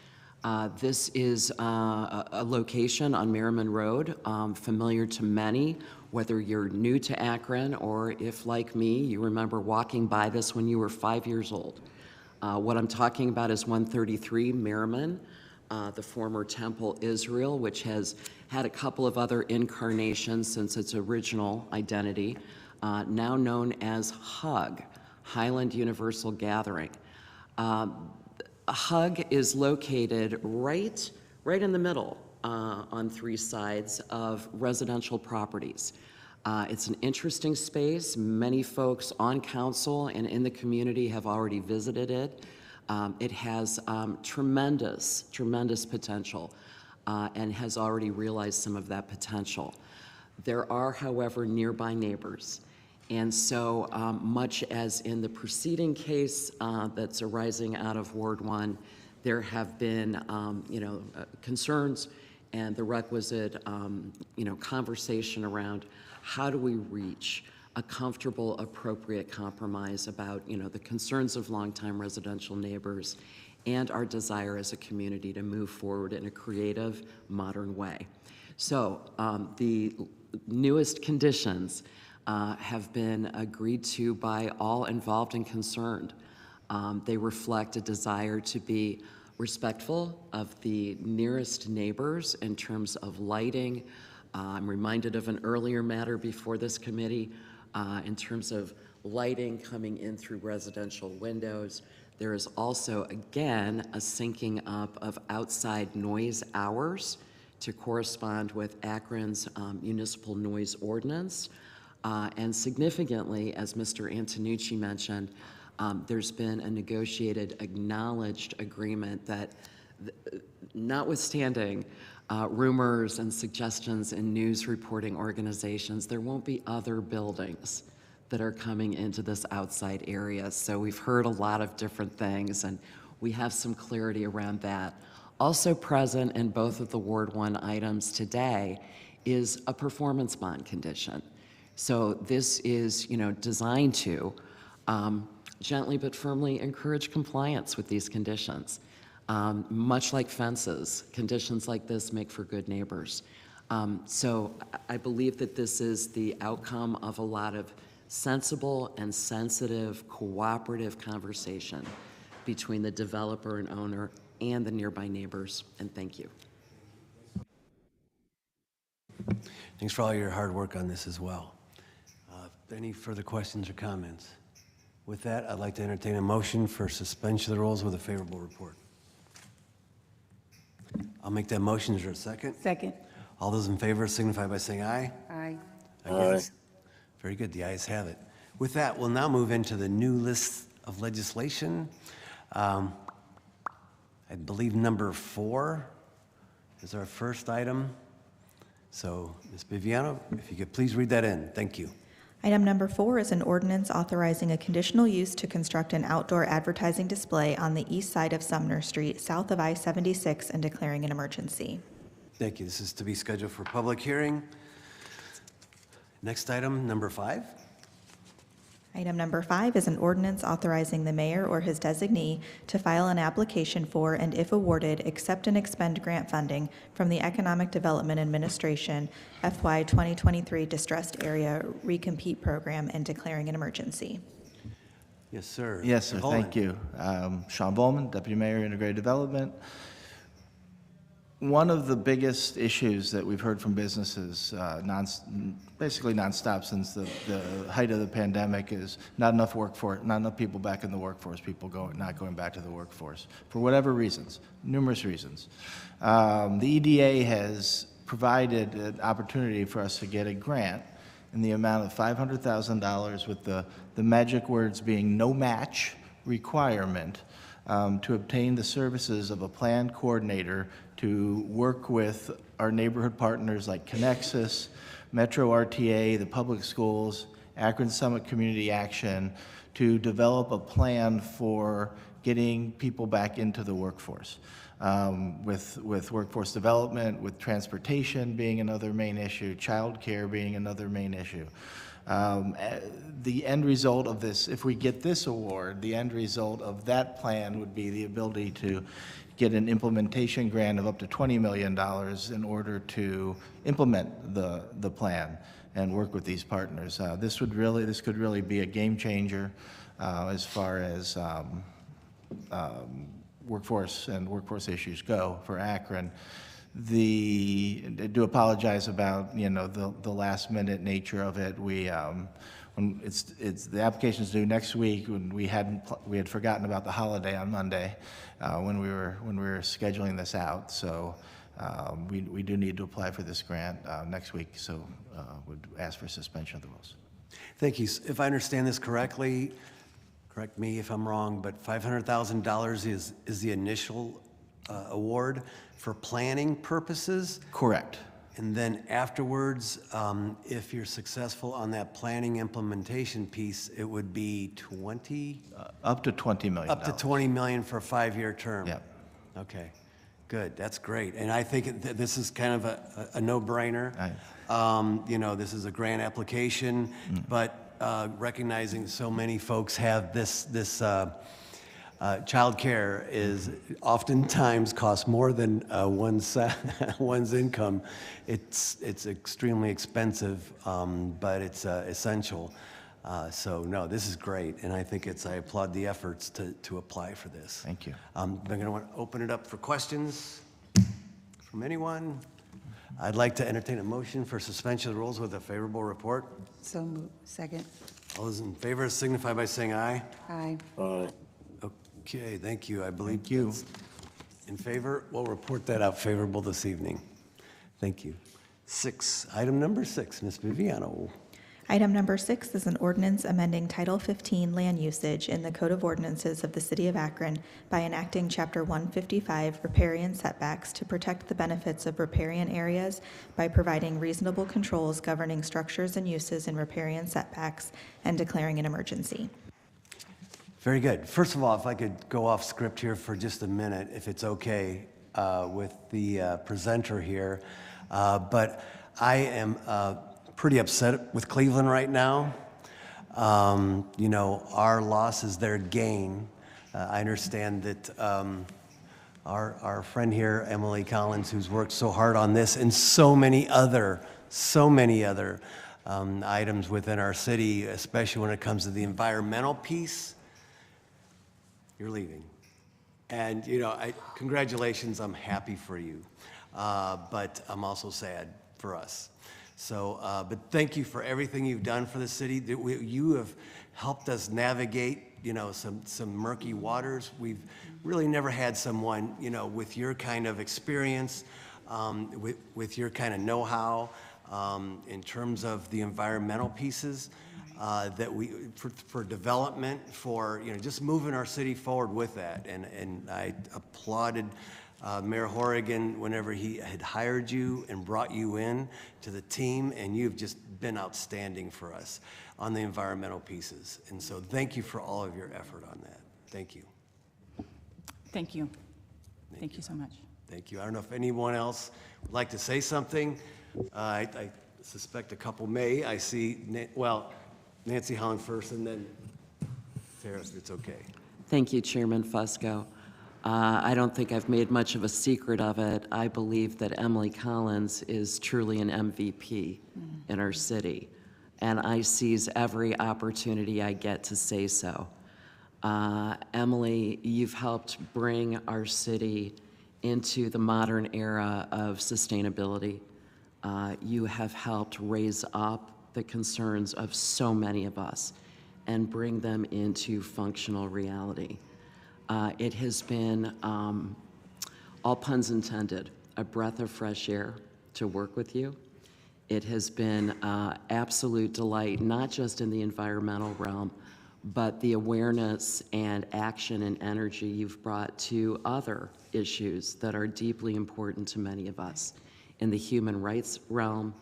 This is a location on Merriman Road, familiar to many, whether you're new to Akron or if, like me, you remember walking by this when you were 5 years old. What I'm talking about is 133 Merriman, the former Temple Israel, which has had a couple of other incarnations since its original identity, now known as HUG, Highland Universal Gathering. HUG is located right in the middle on 3 sides of residential properties. It's an interesting space. Many folks on council and in the community have already visited it. It has tremendous potential and has already realized some of that potential. There are, however, nearby neighbors. And so much as in the preceding case that's arising out of Ward 1, there have been concerns and the requisite conversation around how do we reach a comfortable, appropriate compromise about the concerns of longtime residential neighbors and our desire as a community to move forward in a creative, modern way. So the newest conditions have been agreed to by all involved and concerned. They reflect a desire to be respectful of the nearest neighbors in terms of lighting. I'm reminded of an earlier matter before this committee in terms of lighting coming in through residential windows. There is also, again, a syncing up of outside noise hours to correspond with Akron's municipal noise ordinance. And significantly, as Mr. Antonucci mentioned, there's been a negotiated, acknowledged agreement that, notwithstanding rumors and suggestions in news reporting organizations, there won't be other buildings that are coming into this outside area. So we've heard a lot of different things, and we have some clarity around that. Also present in both of the Ward 1 items today is a performance bond condition. So this is, designed to gently but firmly encourage compliance with these conditions. Much like fences, conditions like this make for good neighbors. So I believe that this is the outcome of a lot of sensible and sensitive cooperative conversation between the developer and owner and the nearby neighbors, and thank you. Thanks for all your hard work on this as well. Any further questions or comments? With that, I'd like to entertain a motion for suspension of the rules with a favorable report. I'll make that motion. Is there a second? Second. All those in favor signify by saying aye. Aye. Against? Very good. The ayes have it. With that, we'll now move into the new list of legislation. I believe number 4 is our first item. So, Ms. Viviano, if you could please read that in. Thank you. Item number 4 is an ordinance authorizing a conditional use to construct an outdoor advertising display on the east side of Sumner Street, south of I-76, and declaring an emergency. Thank you. This is to be scheduled for public hearing. Next item, number 5. Item number 5 is an ordinance authorizing the mayor or his designee to file an application for, and if awarded, accept and expend grant funding from the Economic Development Administration FY 2023 Distressed Area Recompete Program and declaring an emergency. Yes, sir. Yes, sir. Mr. Thank you. Sean Bowman, Deputy Mayor, Integrated Development. One of the biggest issues that we've heard from businesses, basically nonstop since the height of the pandemic, is not enough workforce, not enough people back in the workforce, not going back to the workforce for whatever reasons, numerous reasons. The EDA has provided an opportunity for us to get a grant in the amount of $500,000 with the magic words being no match requirement to obtain the services of a plan coordinator to work with our neighborhood partners like Connexus, Metro RTA, the public schools, Akron Summit Community Action, to develop a plan for getting people back into the workforce. With workforce development, with transportation being another main issue, childcare being another main issue. The end result of this, if we get this award, the end result of that plan would be the ability to get an implementation grant of up to $20 million in order to implement the plan and work with these partners. This could really be a game changer as far as workforce and workforce issues go for Akron. I do apologize about the last minute nature of it. When the application's due next week. When we had forgotten about the holiday on Monday when we were scheduling this out. So we do need to apply for this grant next week. So would ask for suspension of the rules. Thank you. If I understand this correctly, correct me if I'm wrong, but $500,000 is the initial award for planning purposes? Correct. And then afterwards, if you're successful on that planning implementation piece, it would be up to $20 million. Up to $20 million for a 5-year term. Yep. Okay, good. That's great. And I think this is kind of a no-brainer. This is a grant application, but recognizing so many folks have this child care is oftentimes costs more than one's income. It's extremely expensive, but it's essential. So no, this is great, and I think I applaud the efforts to apply for this. Thank you. I'm going to want to open it up for questions from anyone. I'd like to entertain a motion for suspension of the rules with a favorable report. So moved. Second. All those in favor signify by saying aye. Aye. Aye. Okay, thank you. I believe that's in favor. We'll report that out favorable this evening. Thank you. Item number 6, Ms. Viviano. Item number 6 is an ordinance amending Title 15 land usage in the Code of Ordinances of the City of Akron by enacting Chapter 155 riparian setbacks to protect the benefits of riparian areas by providing reasonable controls governing structures and uses in riparian setbacks and declaring an emergency. Very good. First of all, if I could go off script here for just a minute, if it's okay with the presenter here. But I am pretty upset with Cleveland right now. Our loss is their gain. I understand that our friend here, Emily Collins, who's worked so hard on this and so many other items within our city, especially when it comes to the environmental piece. You're leaving. And, you know, congratulations, I'm happy for you. But I'm also sad for us. So, but thank you for everything you've done for the city. You have helped us navigate, you know, some murky waters. We've really never had someone, you know, with your kind of experience, with your kind of know-how in terms of the environmental pieces that for development, for, you know, just moving our city forward with that. And I applauded Mayor Horrigan whenever he had hired you and brought you in to the team, and you've just been outstanding for us on the environmental pieces. And so thank you for all of your effort on that. Thank you. Thank you. Thank you so much. Thank you. I don't know if anyone else would like to say something. I suspect a couple may. I see, Nancy Holland first, and then Sarah, it's okay. Thank you, Chairman Fusco. I don't think I've made much of a secret of it. I believe that Emily Collins is truly an MVP in our city, and I seize every opportunity I get to say so. Emily, you've helped bring our city into the modern era of sustainability. You have helped raise up the concerns of so many of us and bring them into functional reality. It has been, all puns intended, a breath of fresh air to work with you. It has been absolute delight, not just in the environmental realm, but the awareness and action and energy you've brought to other issues that are deeply important to many of us in the human rights realm,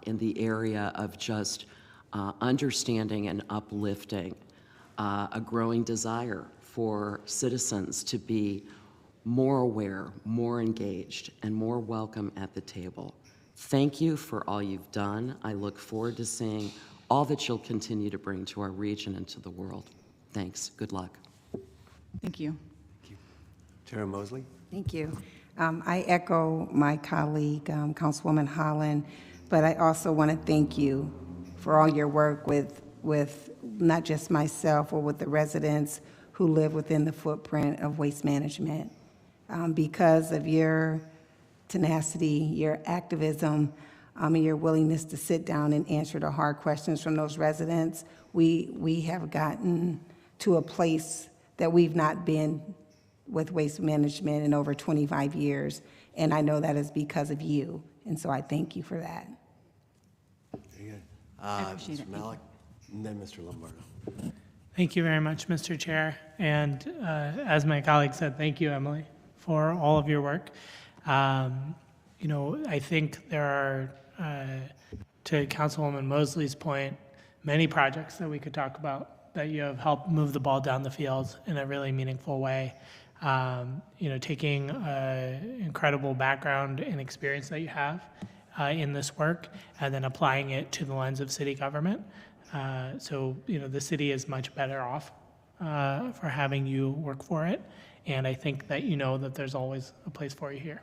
in the area of just understanding and uplifting a growing desire for citizens to be more aware, more engaged, and more welcome at the table. Thank you for all you've done. I look forward to seeing all that you'll continue to bring to our region and to the world. Thanks. Good luck. Thank you. Tara Mosley. Thank you. I echo my colleague, Councilwoman Holland, but I also want to thank you for all your work with not just myself, or with the residents who live within the footprint of waste management. Because of your tenacity, your activism, and your willingness to sit down and answer the hard questions from those residents, we have gotten to a place that we've not been with waste management in over 25 years. And I know that is because of you. And so I thank you for that. Very good. I appreciate it. Mr. Malik, and then Mr. Lombardo. Thank you very much, Mr. Chair. And as my colleague said, thank you, Emily, for all of your work. You know, I think there are, to Councilwoman Mosley's point, many projects that we could talk about that you have helped move the ball down the field in a really meaningful way. You know, taking incredible background and experience that you have in this work, and then applying it to the lens of city government. So, you know, the city is much better off for having you work for it. And I think that you know that there's always a place for you here.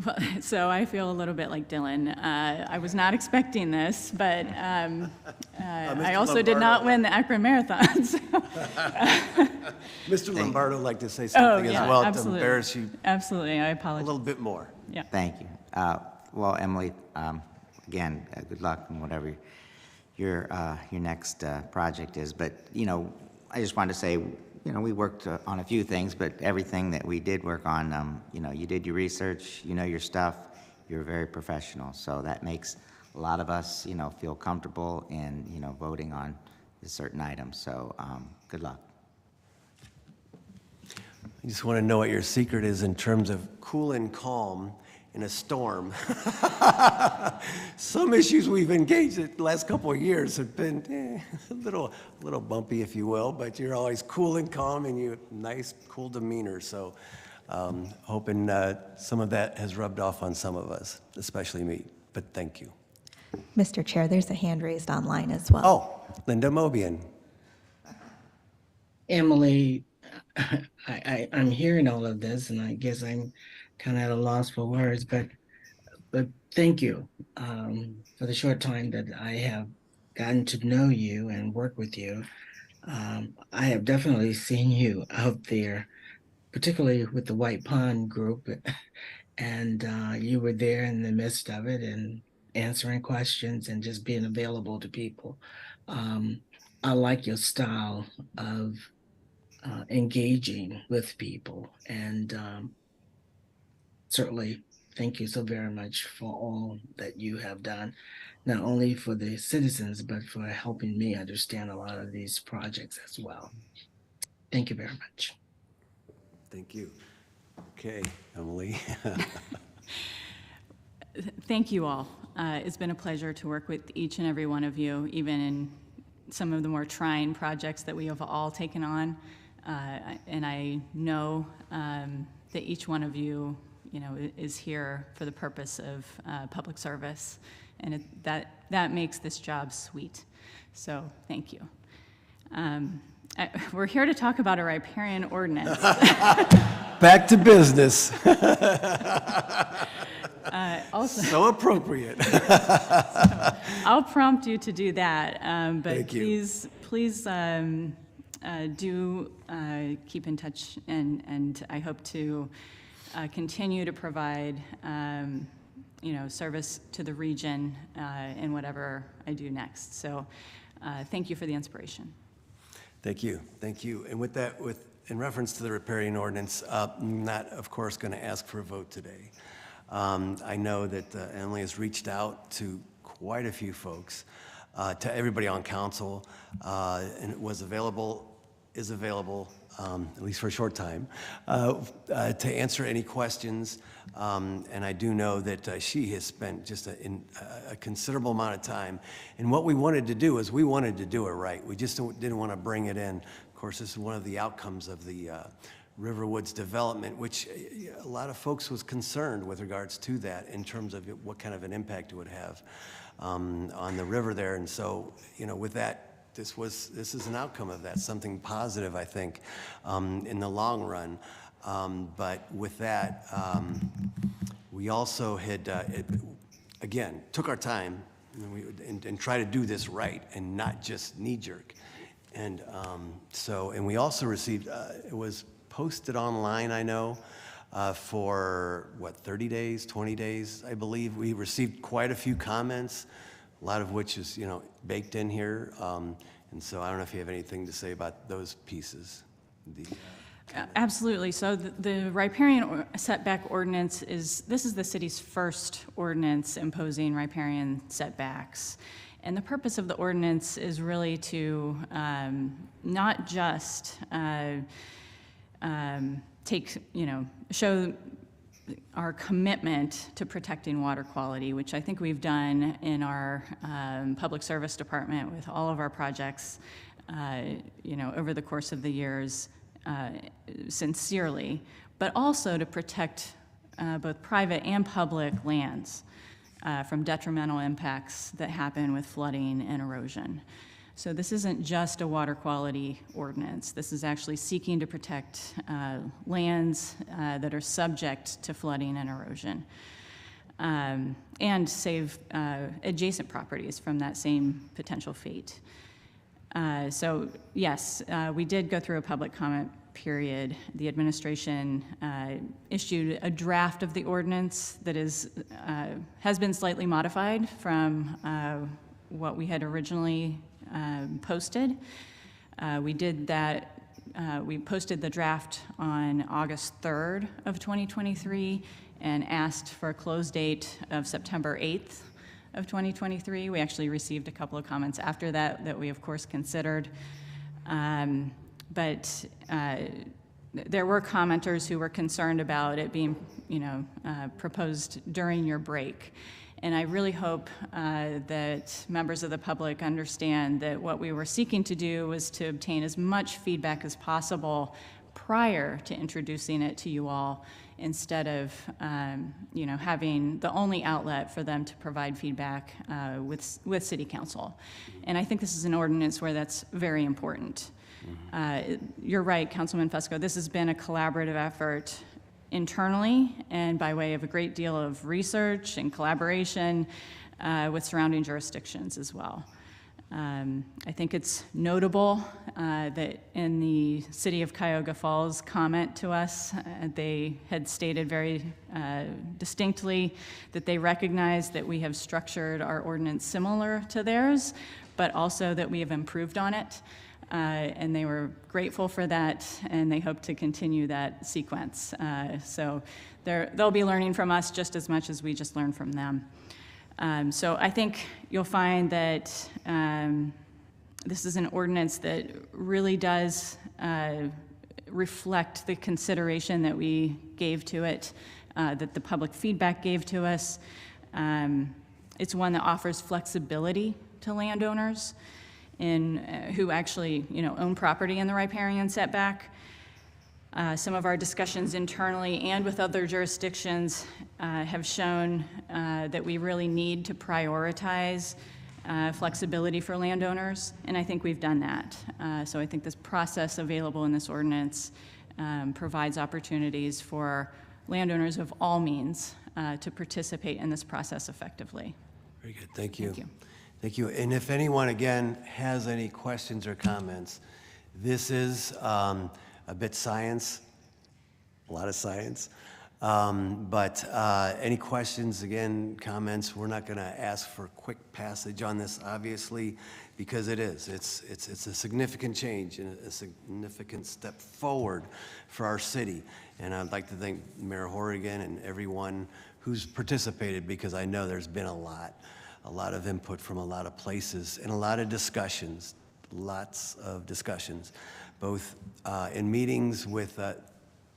Well, so I feel a little bit like Dylan. I was not expecting this, but I also did not win the Akron Marathon. So. Mr. Lombardo would like to say something as well to embarrass you. Absolutely, I apologize. A little bit more. Yeah. Thank you. Well, Emily, again, good luck in whatever your next project is. But, you know, I just wanted to say, you know, we worked on a few things, but everything that we did work on, you know, you did your research, you know your stuff, you're very professional. So that makes a lot of us, you know, feel comfortable in, you know, voting on certain items. So good luck. I just want to know what your secret is in terms of cool and calm in a storm. Some issues we've engaged in the last couple of years have been a little bumpy, if you will, but you're always cool and calm, and you nice, cool demeanor. So hoping some of that has rubbed off on some of us, especially me, but thank you. Mr. Chair, there's a hand raised online as well. Oh, Linda Mobian. Emily, I'm hearing all of this, and I guess I'm kind of at a loss for words, but thank you for the short time that I have gotten to know you and work with you. I have definitely seen you out there, particularly with the White Pond group, and you were there in the midst of it and answering questions and just being available to people. Um, I like your style of engaging with people, and certainly thank you so very much for all that you have done, not only for the citizens, but for helping me understand a lot of these projects as well. Thank you very much. Thank you. Okay, Emily. Thank you all. It's been a pleasure to work with each and every one of you, even in some of the more trying projects that we have all taken on. And I know that each one of you, is here for the purpose of public service, and that makes this job sweet. So thank you. We're here to talk about a riparian ordinance. Back to business. Also, so appropriate. So I'll prompt you to do that, but Thank you. please do keep in touch, and I hope to continue to provide service to the region in whatever I do next. So thank you for the inspiration. Thank you. Thank you. And with that, in reference to the riparian ordinance, I'm not, of course, going to ask for a vote today. I know that Emily has reached out to quite a few folks, to everybody on council, and it was available, is available, at least for a short time, to answer any questions. And I do know that she has spent just a considerable amount of time. And what we wanted to do is we wanted to do it right. We just didn't want to bring it in. Of course, this is one of the outcomes of the Riverwoods development, which a lot of folks was concerned with regards to that in terms of what kind of an impact it would have on the river there. And so, with that, this is an outcome of that, something positive, I think, in the long run. But with that, we also had, again, took our time and try to do this right and not just knee-jerk. And and we also received, it was posted online, I know, for 30 days, 20 days, I believe. We received quite a few comments, a lot of which is, baked in here. And so I don't know if you have anything to say about those pieces. Absolutely. So the riparian setback ordinance is the city's first ordinance imposing riparian setbacks. And the purpose of the ordinance is really to not just show our commitment to protecting water quality, which I think we've done in our public service department with all of our projects, over the course of the years, sincerely, but also to protect both private and public lands from detrimental impacts that happen with flooding and erosion. So this isn't just a water quality ordinance. This is actually seeking to protect lands that are subject to flooding and erosion, and save adjacent properties from that same potential fate. So yes, we did go through a public comment period. The administration issued a draft of the ordinance that has been slightly modified from what we had originally posted. We did that. We posted the draft on August 3rd of 2023 and asked for a close date of September 8th of 2023. We actually received a couple of comments after that we of course considered. But there were commenters who were concerned about it being, proposed during your break. And I really hope that members of the public understand that what we were seeking to do was to obtain as much feedback as possible prior to introducing it to you all instead of having the only outlet for them to provide feedback with City Council. And I think this is an ordinance where that's very important. You're right, Councilman Fusco, this has been a collaborative effort internally and by way of a great deal of research and collaboration with surrounding jurisdictions as well. I think it's notable that in the City of Cuyahoga Falls comment to us, they had stated very distinctly that they recognize that we have structured our ordinance similar to theirs, but also that we have improved on it. And they were grateful for that, and they hope to continue that sequence. So they'll be learning from us just as much as we just learned from them. So I think you'll find that this is an ordinance that really does reflect the consideration that we gave to it, that the public feedback gave to us. It's one that offers flexibility to landowners who actually own property in the riparian setback. Some of our discussions internally and with other jurisdictions have shown that we really need to prioritize flexibility for landowners, and I think we've done that. So I think this process available in this ordinance provides opportunities for landowners of all means to participate in this process effectively. Very good, thank you. Thank you. Thank you. And if anyone, again, has any questions or comments, this is a bit science, a lot of science. But any questions, again, comments, we're not going to ask for quick passage on this, obviously, because it's a significant change and a significant step forward for our city. And I'd like to thank Mayor Horrigan and everyone who's participated, because I know there's been a lot of input from a lot of places and a lot of discussions, lots of discussions, both in meetings with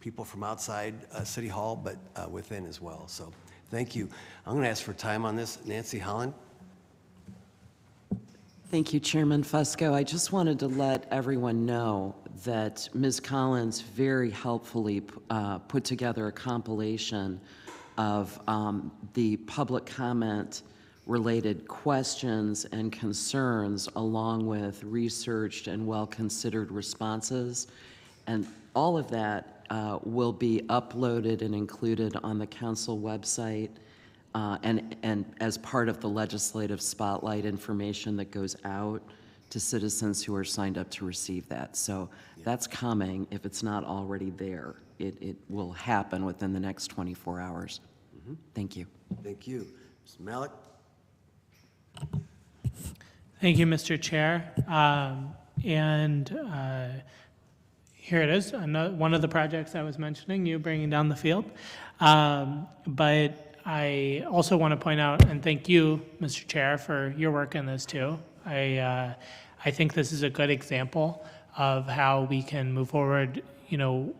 people from outside City Hall, but within as well. So thank you. I'm going to ask for time on this. Nancy Holland. Thank you, Chairman Fusco. I just wanted to let everyone know that Ms. Collins very helpfully put together a compilation of the public comment related questions and concerns, along with researched and well-considered responses. And all of that will be uploaded and included on the council website and as part of the legislative spotlight information that goes out to citizens who are signed up to receive that. So that's coming. If it's not already there, it will happen within the next 24 hours. Mm-hmm. Thank you. Thank you. Mr. Malik? Thank you, Mr. Chair. Here it is, one of the projects I was mentioning, you bringing down the field. But I also want to point out and thank you, Mr. Chair, for your work in this too. I think this is a good example of how we can move forward,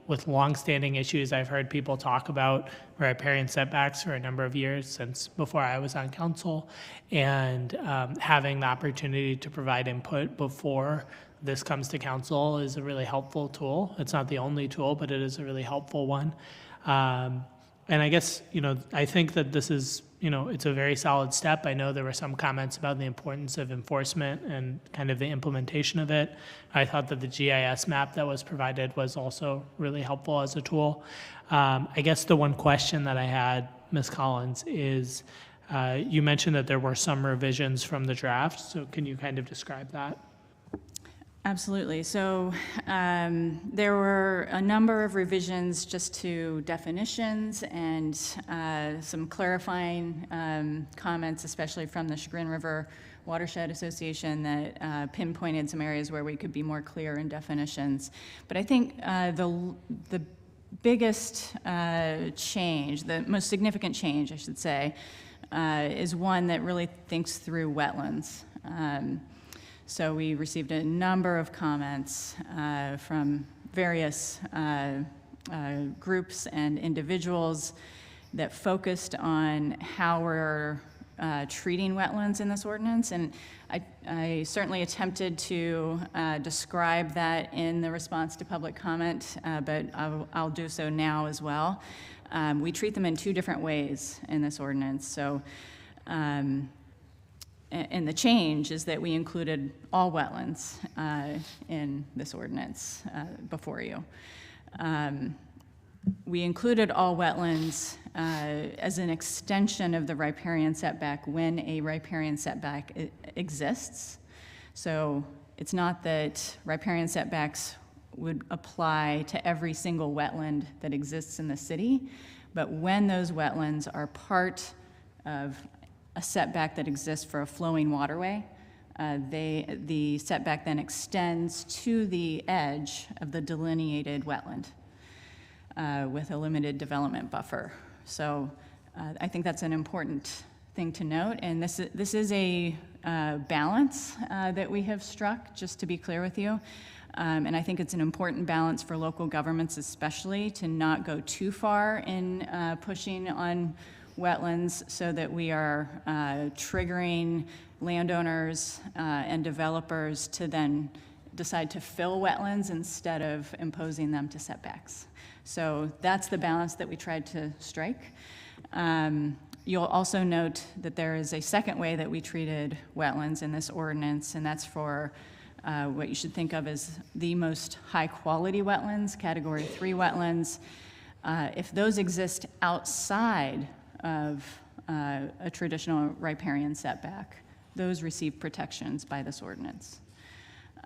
with longstanding issues. I've heard people talk about riparian setbacks for a number of years since before I was on council, and having the opportunity to provide input before this comes to council is a really helpful tool. It's not the only tool, but it is a really helpful one. And I guess, I think that this is, it's a very solid step. I know there were some comments about the importance of enforcement and kind of the implementation of it. I thought that the GIS map that was provided was also really helpful as a tool. I guess the one question that I had, Ms. Collins, is you mentioned that there were some revisions from the draft. So can you kind of describe that? Absolutely. So there were a number of revisions just to definitions and some clarifying comments, especially from the Chagrin River Watershed Association, that pinpointed some areas where we could be more clear in definitions. But I think the biggest change, the most significant change, I should say, is one that really thinks through wetlands. So we received a number of comments from various groups and individuals that focused on how we're treating wetlands in this ordinance. And I certainly attempted to describe that in the response to public comment, but I'll do so now as well. We treat them in two different ways in this ordinance. So, and the change is that we included all wetlands in this ordinance before you. We included all wetlands as an extension of the riparian setback when a riparian setback exists. So it's not that riparian setbacks would apply to every single wetland that exists in the city, but when those wetlands are part of a setback that exists for a flowing waterway, the setback then extends to the edge of the delineated wetland with a limited development buffer. So I think that's an important thing to note, and this is a balance that we have struck, just to be clear with you. And I think it's an important balance for local governments especially to not go too far in pushing on wetlands so that we are triggering landowners and developers to then decide to fill wetlands instead of imposing them to setbacks. So that's the balance that we tried to strike. You'll also note that there is a second way that we treated wetlands in this ordinance, and that's for what you should think of as the most high-quality wetlands, Category 3 wetlands. If those exist outside of a traditional riparian setback, those receive protections by this ordinance.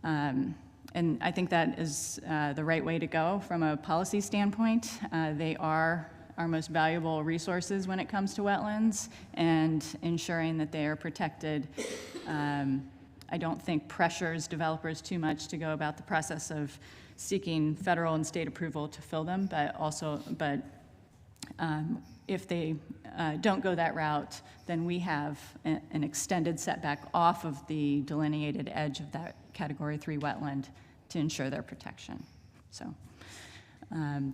And I think that is the right way to go from a policy standpoint. They are our most valuable resources when it comes to wetlands, and ensuring that they are protected I don't think pressures developers too much to go about the process of seeking federal and state approval to fill them, but if they don't go that route, then we have an extended setback off of the delineated edge of that Category 3 wetland to ensure their protection. So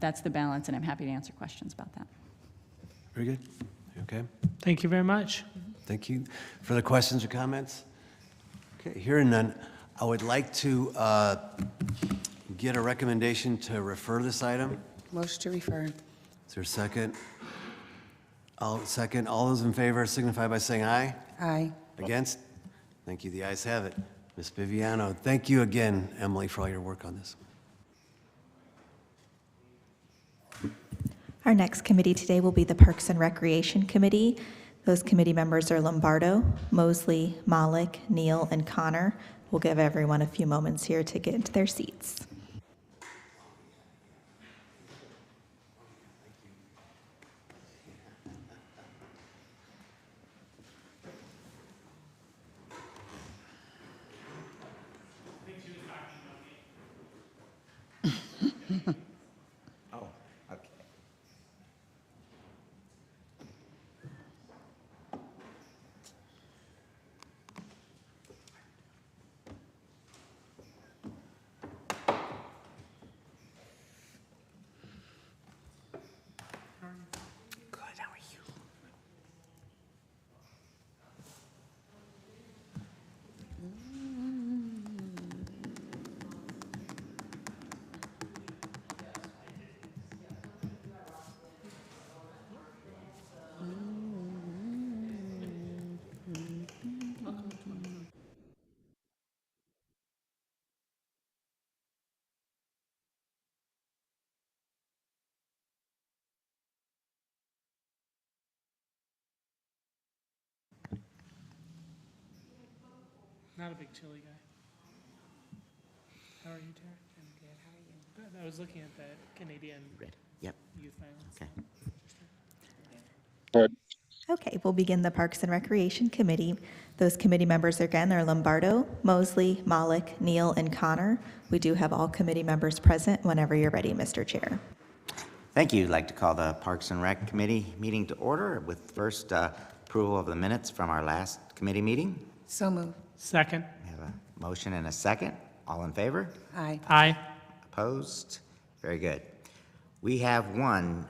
that's the balance, and I'm happy to answer questions about that. Very good. Okay. Thank you very much. Thank you. Further questions or comments? Okay, hearing none, I would like to get a recommendation to refer this item. Motion to refer. Is there a second? I'll second. All those in favor signify by saying aye. Aye. Against? Thank you. The ayes have it. Ms. Viviano, thank you again, Emily, for all your work on this. Our next committee today will be the Parks and Recreation Committee. Those committee members are Lombardo, Mosley, Malik, Neal, and Connor. We'll give everyone a few moments here to get into their seats. Oh, okay. Good, how are you? Not a big chili guy. How are you, Tara? I'm good. How are you? Good. I was looking at that Canadian Yep. youth violence. Okay. Okay, we'll begin the Parks and Recreation Committee. Those committee members again are Lombardo, Mosley, Malik, Neal, and Connor. We do have all committee members present whenever you're ready, Mr. Chair. Thank you. I'd like to call the Parks and Rec Committee meeting to order with first approval of the minutes from our last committee meeting. So moved. Second. We have a motion and a second. All in favor? Aye. Aye. Opposed? Very good. We have one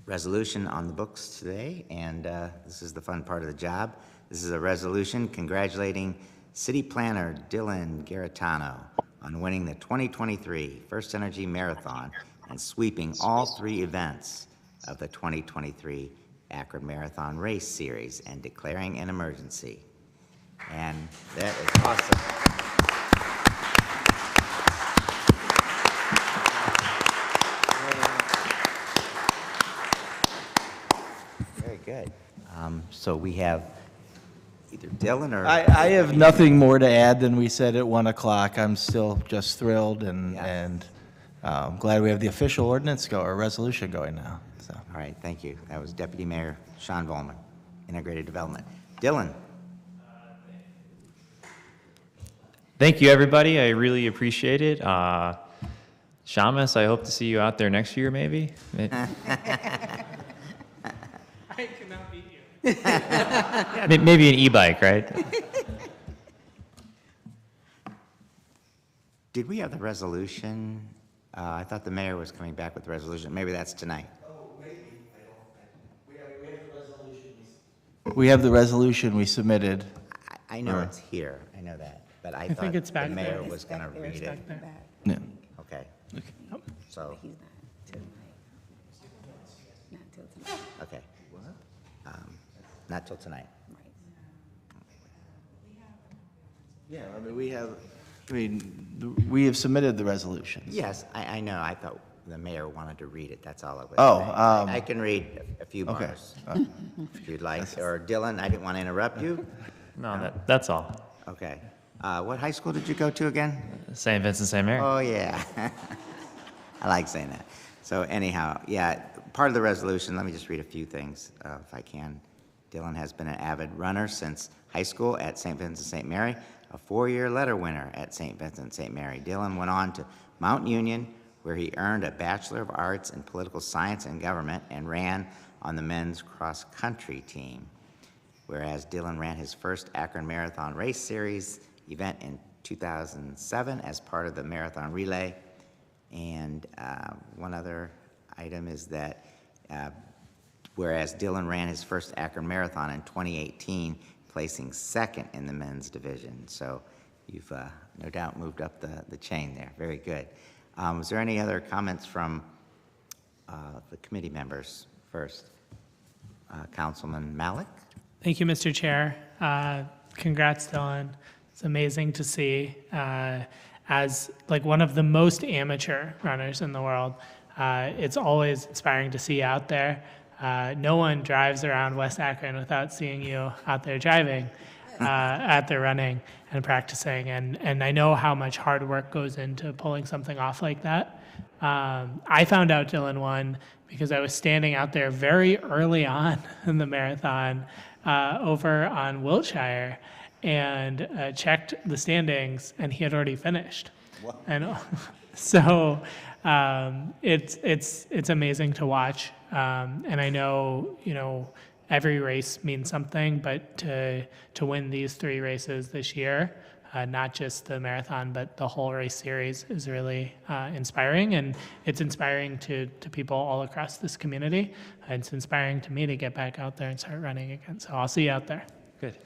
resolution on the books today, and this is the fun part of the job. This is a resolution congratulating City Planner Dylan Garitano on winning the 2023 First Energy Marathon and sweeping all 3 events of the 2023 Akron Marathon Race Series and declaring an emergency. And that is awesome. Very good. So we have either Dylan or... I have nothing more to add than we said at 1 o'clock. I'm still just thrilled and glad we have the official ordinance or resolution going now. So. All right, thank you. That was Deputy Mayor Sean Volman, Integrated Development. Dylan. Thank you, everybody. I really appreciate it. Shamus, I hope to see you out there next year, maybe. I cannot beat you. Maybe an e-bike, right? Did we have the resolution? I thought the mayor was coming back with the resolution. Maybe that's tonight. We have the resolution we submitted. I know it's here. I know that. But I thought think it's the back mayor there. was going to read it. Yeah. Okay. So. Okay. Not till tonight. Yeah, we have submitted the resolutions. Yes, I know. I thought the mayor wanted to read it. That's all it was. Oh, I can read a few okay. bars if you'd like. Or Dylan, I didn't want to interrupt you. No, that's all. Okay. What high school did you go to again? St. Vincent, St. Mary. Oh, yeah. I like saying that. So anyhow, yeah, part of the resolution, let me just read a few things if I can. Dylan has been an avid runner since high school at St. Vincent St. Mary, a 4-year letter winner at St. Vincent St. Mary. Dylan went on to Mount Union, where he earned a Bachelor of Arts in Political Science and Government and ran on the men's cross-country team. Whereas Dylan ran his first Akron Marathon Race Series event in 2007 as part of the Marathon Relay. And one other item is that whereas Dylan ran his first Akron Marathon in 2018, placing 2nd in the men's division. So you've no doubt moved up the chain there. Very good. Was there any other comments from the committee members first? Councilman Malik? Thank you, Mr. Chair. Congrats, Dylan. It's amazing to see. As like one of the most amateur runners in the world, it's always inspiring to see you out there. No one drives around West Akron without seeing you out there driving, out there running and practicing. And I know how much hard work goes into pulling something off like that. I found out Dylan won because I was standing out there very early on in the marathon over on Wiltshire and checked the standings, and he had already finished. Wow. And so it's amazing to watch. And I know, every race means something, but to win these 3 races this year, not just the marathon, but the whole race series is really inspiring. And it's inspiring to people all across this community. It's inspiring to me to get back out there and start running again. So I'll see you out there. Good.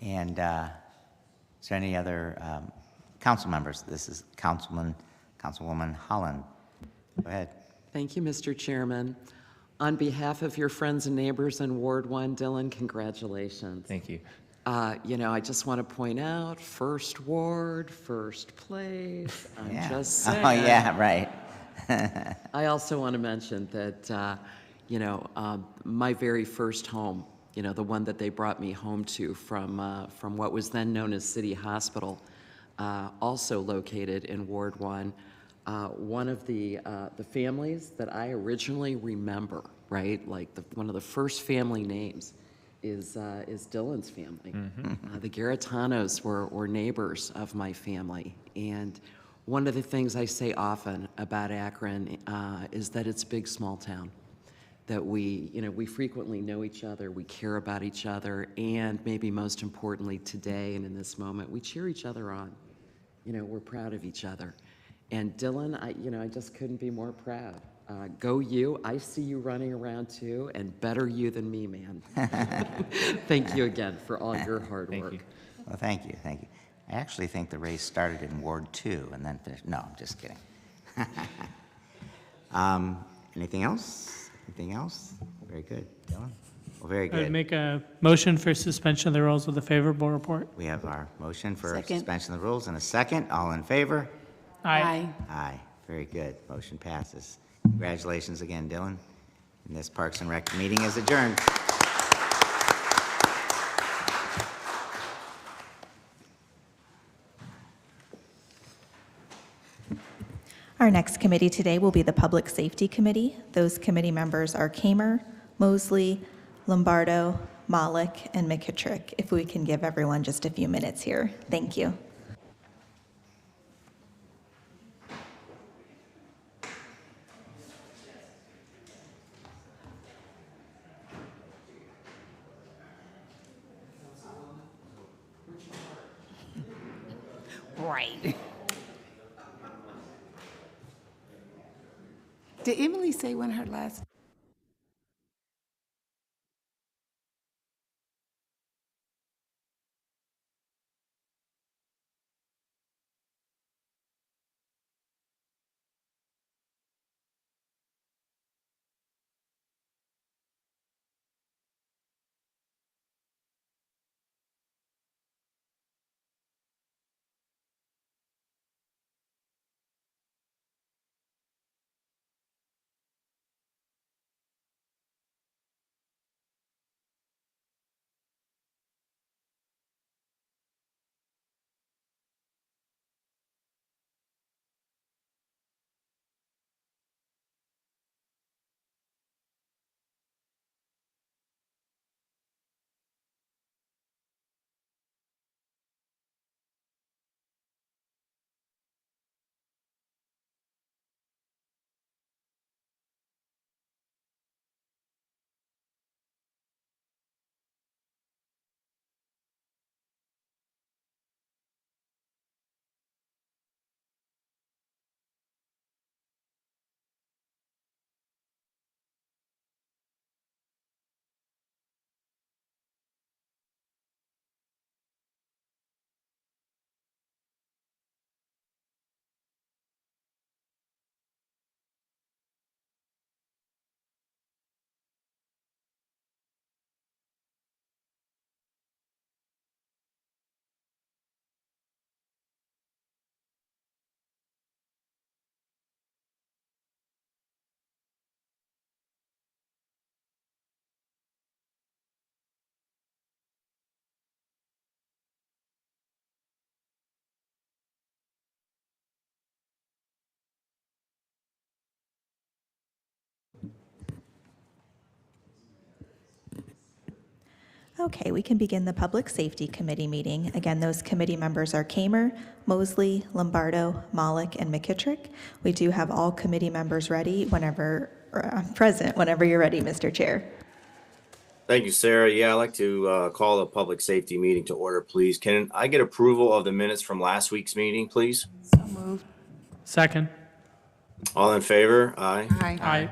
And is there any other council members? This is Councilwoman Holland. Go ahead. Thank you, Mr. Chairman. On behalf of your friends and neighbors in Ward 1, Dylan, congratulations. Thank you. I just want to point out, first ward, first place. I'm Yeah. just saying. Oh, yeah, right. I also want to mention that, my very first home, the one that they brought me home to from what was then known as City Hospital, also located in Ward 1. One of the families that I originally remember, right, like one of the first family names is Dylan's family. Mm-hmm. The Garritanos were neighbors of my family, and one of the things I say often about Akron is that it's a big small town. That we frequently know each other, we care about each other, and maybe most importantly today and in this moment, we cheer each other on. We're proud of each other. And Dylan, I just couldn't be more proud. Go you. I see you running around too, and better you than me, man. Thank you again for all your hard work. You. Well, thank you. I actually think the race started in Ward 2 and then finished. No, I'm just kidding. Anything else? Anything else? Very good. Dylan? Well, very I would good. make a motion for suspension of the rules with a favorable report. We have our motion for Second. suspension of the rules and a second. All in favor? Aye. Aye. Very good. Motion passes. Congratulations again, Dylan. And this Parks and Rec meeting is adjourned. Our next committee today will be the Public Safety Committee. Those committee members are Kamer, Mosley, Lombardo, Malik, and McKittrick. If we can give everyone just a few minutes here. Thank you. Right. Did Emily say when her last? Okay, we can begin the Public Safety Committee meeting. Again, those committee members are Kamer, Mosley, Lombardo, Malik, and McKittrick. We do have all committee members ready present whenever you're ready, Mr. Chair. Thank you, Sarah. Yeah, I'd like to call the public safety meeting to order, please. Can I get approval of the minutes from last week's meeting, please? So moved. Second. All in favor? Aye. Aye. Aye.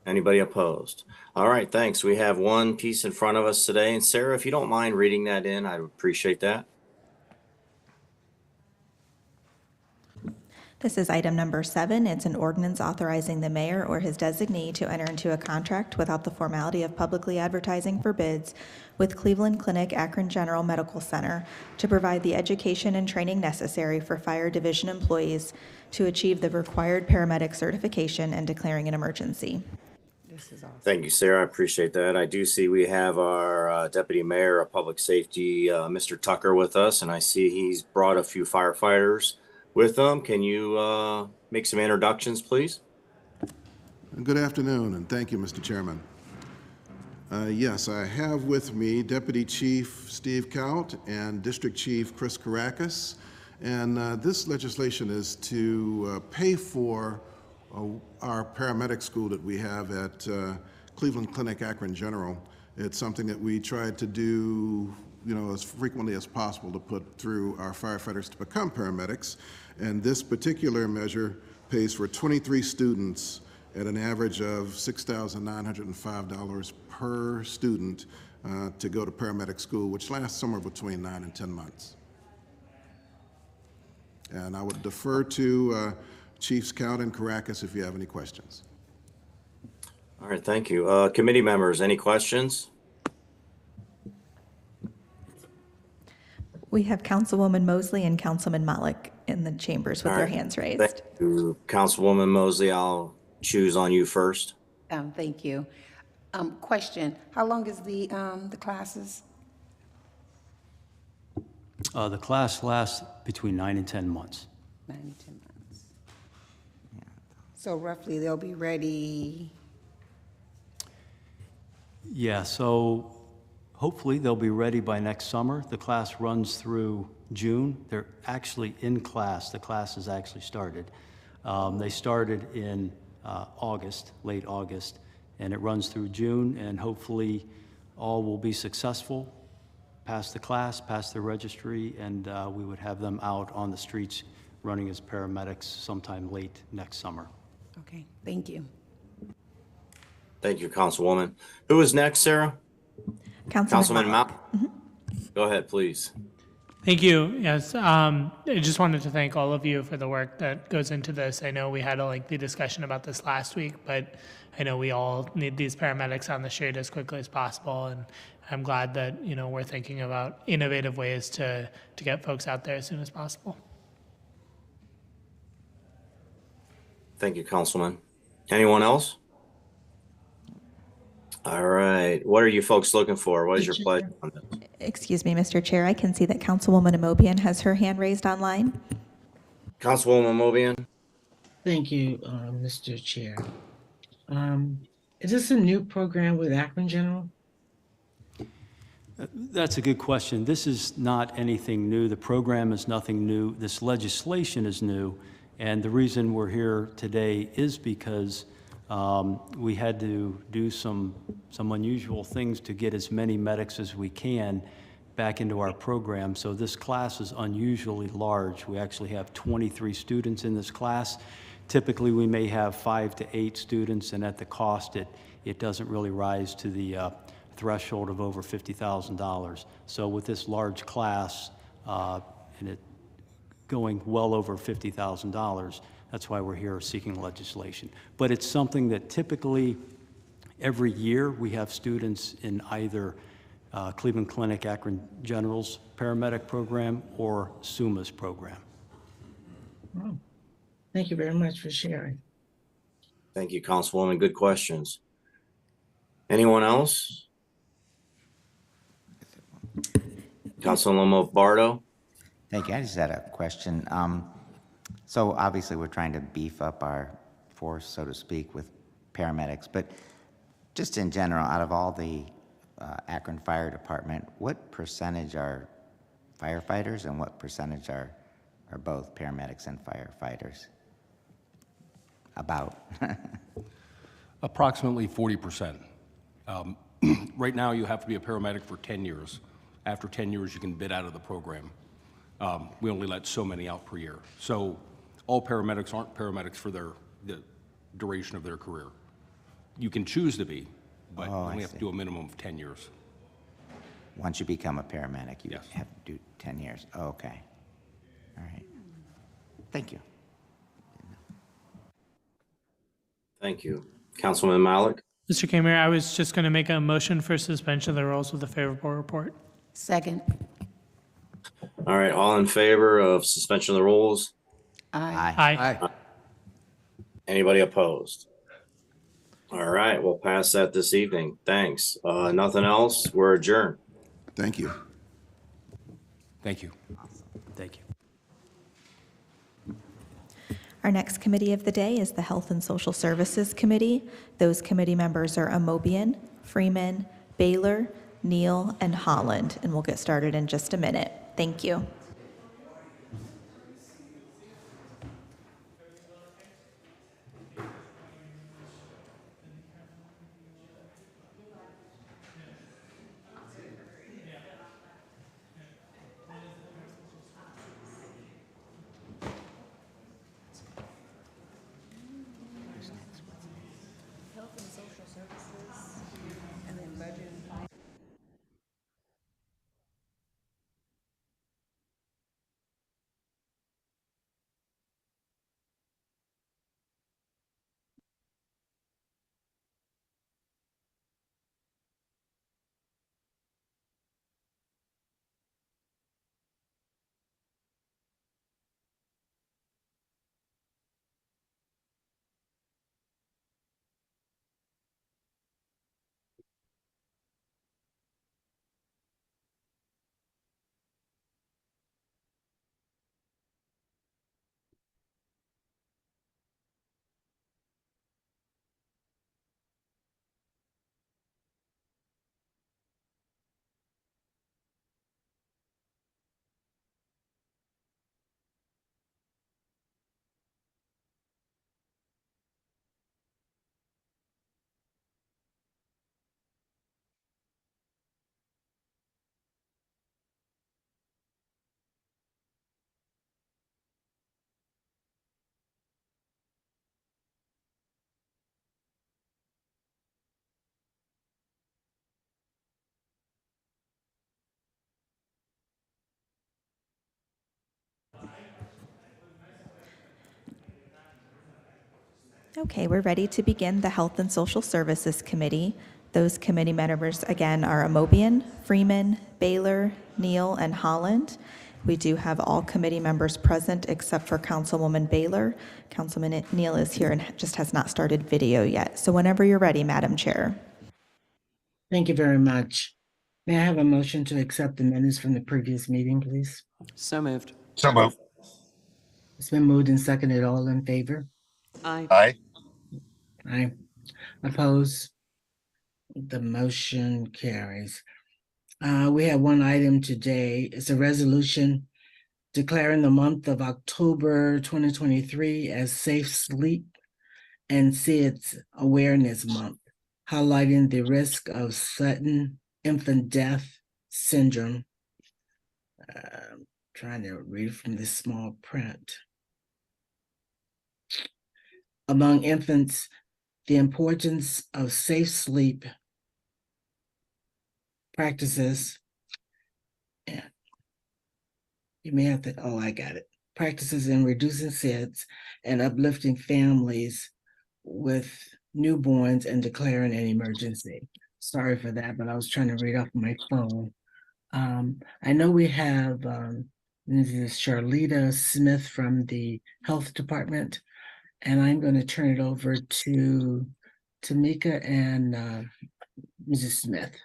Anybody opposed? All right, thanks. We have one piece in front of us today. And Sarah, if you don't mind reading that in, I'd appreciate that. This is item number 7. It's an ordinance authorizing the mayor or his designee to enter into a contract without the formality of publicly advertising for bids with Cleveland Clinic Akron General Medical Center to provide the education and training necessary for fire division employees to achieve the required paramedic certification and declaring an emergency. This is awesome. Thank you, Sarah. I appreciate that. I do see we have our Deputy Mayor of Public Safety, Mr. Tucker, with us, and I see he's brought a few firefighters with him. Can you make some introductions, please? Good afternoon, and thank you, Mr. Chairman. Yes, I have with me Deputy Chief Steve Kaut and District Chief Chris Kourakis. And this legislation is to pay for our paramedic school that we have at Cleveland Clinic Akron General. It's something that we tried to do, as frequently as possible to put through our firefighters to become paramedics. And this particular measure pays for 23 students at an average of $6,905 per student to go to paramedic school, which lasts somewhere between 9 and 10 months. And I would defer to Chiefs Count and Caracas if you have any questions. All right, thank you. Committee members, any questions? We have Councilwoman Mosley and Councilman Malik in the chambers with All their right. hands Thank raised. you, Councilwoman Mosley. I'll choose on you first. Thank you. Question, how long is the classes? The class lasts between 9 and 10 months. 9 to 10 months. So roughly they'll be ready, Yeah, so hopefully they'll be ready by next summer. The class runs through June. They're actually in class. The class has actually started. They started in August, late August, and it runs through June, and hopefully all will be successful, pass the class, pass the registry, and we would have them out on the streets running as paramedics sometime late next summer. okay, thank you. Thank you, Councilwoman. Who is next, Sarah? Councilman Malik. Malik. Go ahead, please. Thank you. Yes, I just wanted to thank all of you for the work that goes into this. I know we had a lengthy discussion about this last week, but I know we all need these paramedics on the street as quickly as possible, and I'm glad that, you know, we're thinking about innovative ways to get folks out there as soon as possible. Thank you, Councilman. Anyone else? All right. What are you folks looking for? What is your pleasure on this? Excuse me, Mr. Chair, I can see that Councilwoman Amobian has her hand raised online. Councilwoman Mobian? Thank you, Mr. Chair. Is this a new program with Akron General? That's a good question. This is not anything new. The program is nothing new. This legislation is new. And the reason we're here today is because we had to do some unusual things to get as many medics as we can back into our program. So this class is unusually large. We actually have 23 students in this class. Typically, we may have 5 to 8 students, and at the cost, it doesn't really rise to the threshold of over $50,000. So with this large class, and it going well over $50,000, that's why we're here seeking legislation. But it's something that typically every year we have students in either Cleveland Clinic Akron General's paramedic program or SUMA's program. Oh, thank you very much for sharing. Thank you, Councilwoman. Good questions. Anyone else? Councilwoman Bardo? Thank you. I just had a question. So obviously we're trying to beef up our force, so to speak, with paramedics, but just in general, out of all the Akron Fire Department, what percentage are firefighters and what percentage are both paramedics and firefighters? About. Approximately 40%. Right now, you have to be a paramedic for 10 years. After 10 years, you can bid out of the program. We only let so many out per year. So all paramedics aren't paramedics for the duration of their career. You can choose to be, but you only have to do a minimum of 10 years. Once you become a paramedic, you Yes. have to do 10 years. Oh, okay. All right. Thank you. Thank you. Councilman Malik? Mr. Kamer, I was just going to make a motion for suspension of the rules with a favorable report. Second. All right, all in favor of suspension of the rules? Aye. Aye. Anybody opposed? All right, we'll pass that this evening. Thanks. Nothing else? We're adjourned. Thank you. Thank you. Thank you. Our next committee of the day is the Health and Social Services Committee. Those committee members are Amobian, Freeman, Baylor, Neal, and Holland, and we'll get started in just a minute. Thank you. Okay, we're ready to begin the Health and Social Services Committee. Those committee members, again, are Amobian, Freeman, Baylor, Neal, and Holland. We do have all committee members present except for Councilwoman Baylor. Councilman Neal is here and just has not started video yet. So whenever you're ready, Madam Chair. Thank you very much. May I have a motion to accept the minutes from the previous meeting, please? So moved. So moved. It's been moved and seconded. All in favor? Aye. Aye. Aye. Oppose? The motion carries. We have one item today. It's a resolution declaring the month of October 2023 as Safe Sleep and SIDS Awareness Month, highlighting the risk of sudden infant death syndrome. Trying to read from this small print. Among infants, the importance of safe sleep practices. Yeah. You may have to, oh, I got it. Practices in reducing SIDS and uplifting families with newborns and declaring an emergency. Sorry for that, but I was trying to read off my phone. I know we have Mrs. Charlita Smith from the Health Department, and I'm going to turn it over to Tamika and Mrs. Smith.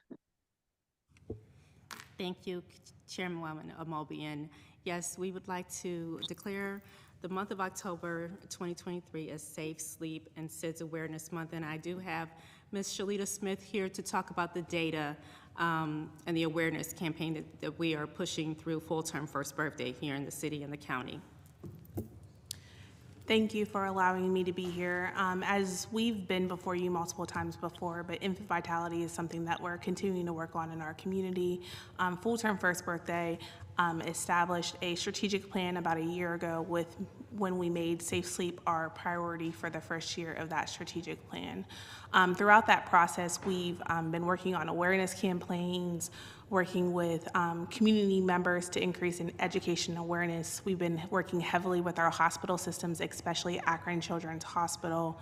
Thank you, Chairwoman Amobian. Yes, we would like to declare the month of October 2023 as Safe Sleep and SIDS Awareness Month, and I do have Ms. Shalita Smith here to talk about the data and the awareness campaign that we are pushing through Full Term First Birthday here in the city and the county. Thank you for allowing me to be here. As we've been before you multiple times before, but infant vitality is something that we're continuing to work on in our community. Full Term First Birthday established a strategic plan about a year ago when we made Safe Sleep our priority for the first year of that strategic plan. Throughout that process, we've been working on awareness campaigns, working with community members to increase in education awareness. We've been working heavily with our hospital systems, especially Akron Children's Hospital,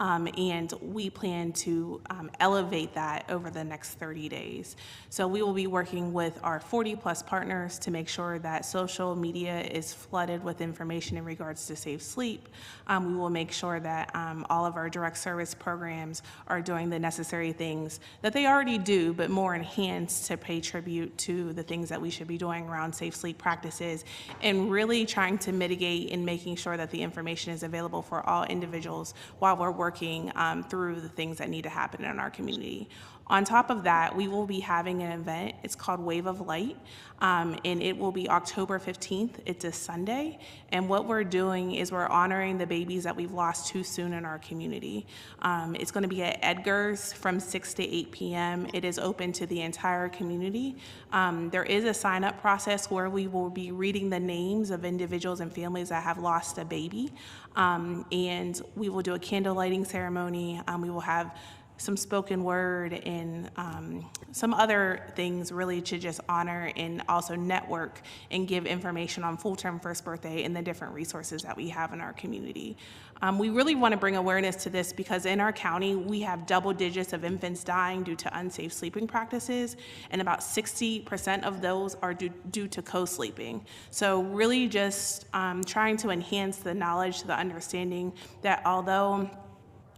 and we plan to elevate that over the next 30 days. So we will be working with our 40-plus partners to make sure that social media is flooded with information in regards to safe sleep. We will make sure that all of our direct service programs are doing the necessary things that they already do, but more enhanced to pay tribute to the things that we should be doing around safe sleep practices, and really trying to mitigate and making sure that the information is available for all individuals while we're working through the things that need to happen in our community. On top of that, we will be having an event. It's called Wave of Light, and it will be October 15th. It's a Sunday, and what we're doing is we're honoring the babies that we've lost too soon in our community. It's going to be at Edgar's from 6 to 8 p.m. It is open to the entire community. There is a sign-up process where we will be reading the names of individuals and families that have lost a baby, and we will do a candle lighting ceremony. We will have some spoken word and some other things really to just honor and also network and give information on Full Term First Birthday and the different resources that we have in our community. We really want to bring awareness to this because in our county, we have double digits of infants dying due to unsafe sleeping practices, and about 60% of those are due to co-sleeping. So really just trying to enhance the knowledge, the understanding that although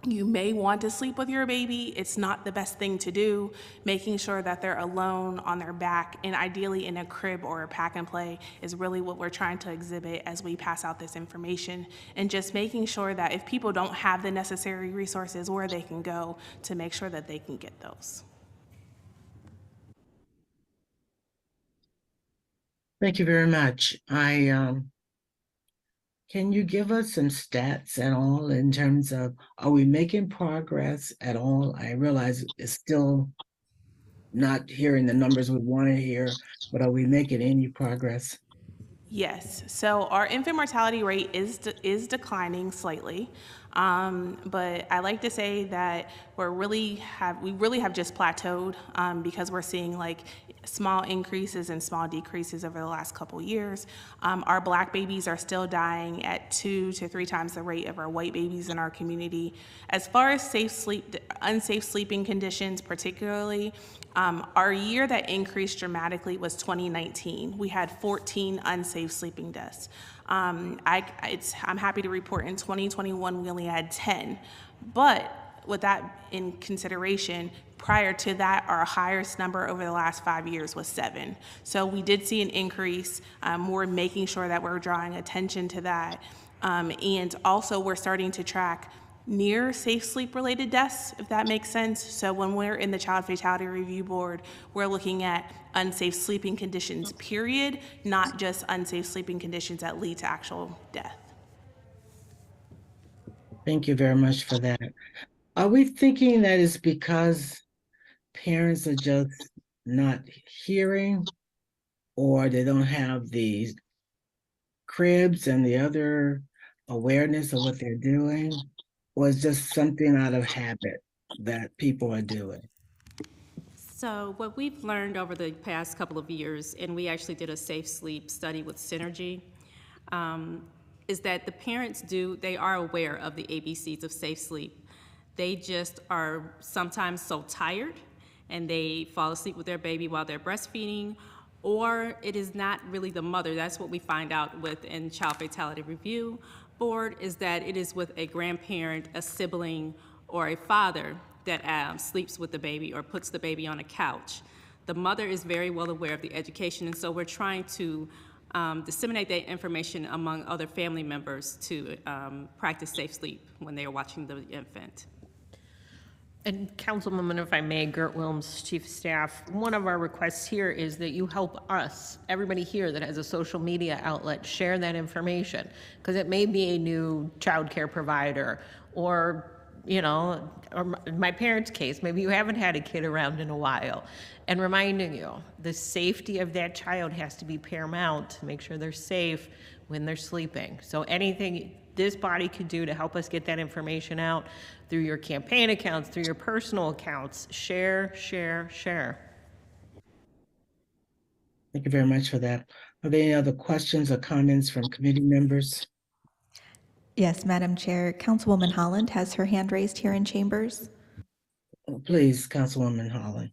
you may want to sleep with your baby, it's not the best thing to do. Making sure that they're alone on their back and ideally in a crib or a pack and play is really what we're trying to exhibit as we pass out this information. And just making sure that if people don't have the necessary resources, where they can go to make sure that they can get those. Thank you very much. Can you give us some stats at all in terms of, are we making progress at all? I realize it's still not hearing the numbers we want to hear, but are we making any progress? Yes, so our infant mortality rate is declining slightly. But I like to say that we really have just plateaued because we're seeing like small increases and small decreases over the last couple years. Our Black babies are still dying at 2 to 3 times the rate of our white babies in our community. As far as unsafe sleeping conditions, particularly, our year that increased dramatically was 2019. We had 14 unsafe sleeping deaths. I'm happy to report in 2021 we only had 10, but with that in consideration, prior to that, our highest number over the last 5 years was 7. So we did see an increase. We're making sure that we're drawing attention to that. And also we're starting to track near safe sleep related deaths, if that makes sense. So when we're in the Child Fatality Review Board, we're looking at unsafe sleeping conditions, period, not just unsafe sleeping conditions that lead to actual death. Thank you very much for that. Are we thinking that it's because parents are just not hearing, or they don't have the cribs and the other awareness of what they're doing, or it's just something out of habit that people are doing? So what we've learned over the past couple of years, and we actually did a safe sleep study with Synergy, is that the parents they are aware of the ABCs of safe sleep. They just are sometimes so tired and they fall asleep with their baby while they're breastfeeding, or it is not really the mother. That's what we find out in Child Fatality Review Board, is that it is with a grandparent, a sibling, or a father that sleeps with the baby or puts the baby on a couch. The mother is very well aware of the education, and so we're trying to disseminate that information among other family members to practice safe sleep when they are watching the infant. And Councilwoman, if I may, Gert Wilms, Chief of Staff, one of our requests here is that you help us, everybody here that has a social media outlet, share that information, because it may be a new childcare provider, or or in my parents' case, maybe you haven't had a kid around in a while, and reminding you the safety of that child has to be paramount to make sure they're safe when they're sleeping. So anything this body could do to help us get that information out through your campaign accounts, through your personal accounts, share, share, share. Thank you very much for that. Are there any other questions or comments from committee members? Yes, Madam Chair. Councilwoman Holland has her hand raised here in chambers. Please, Councilwoman Holland.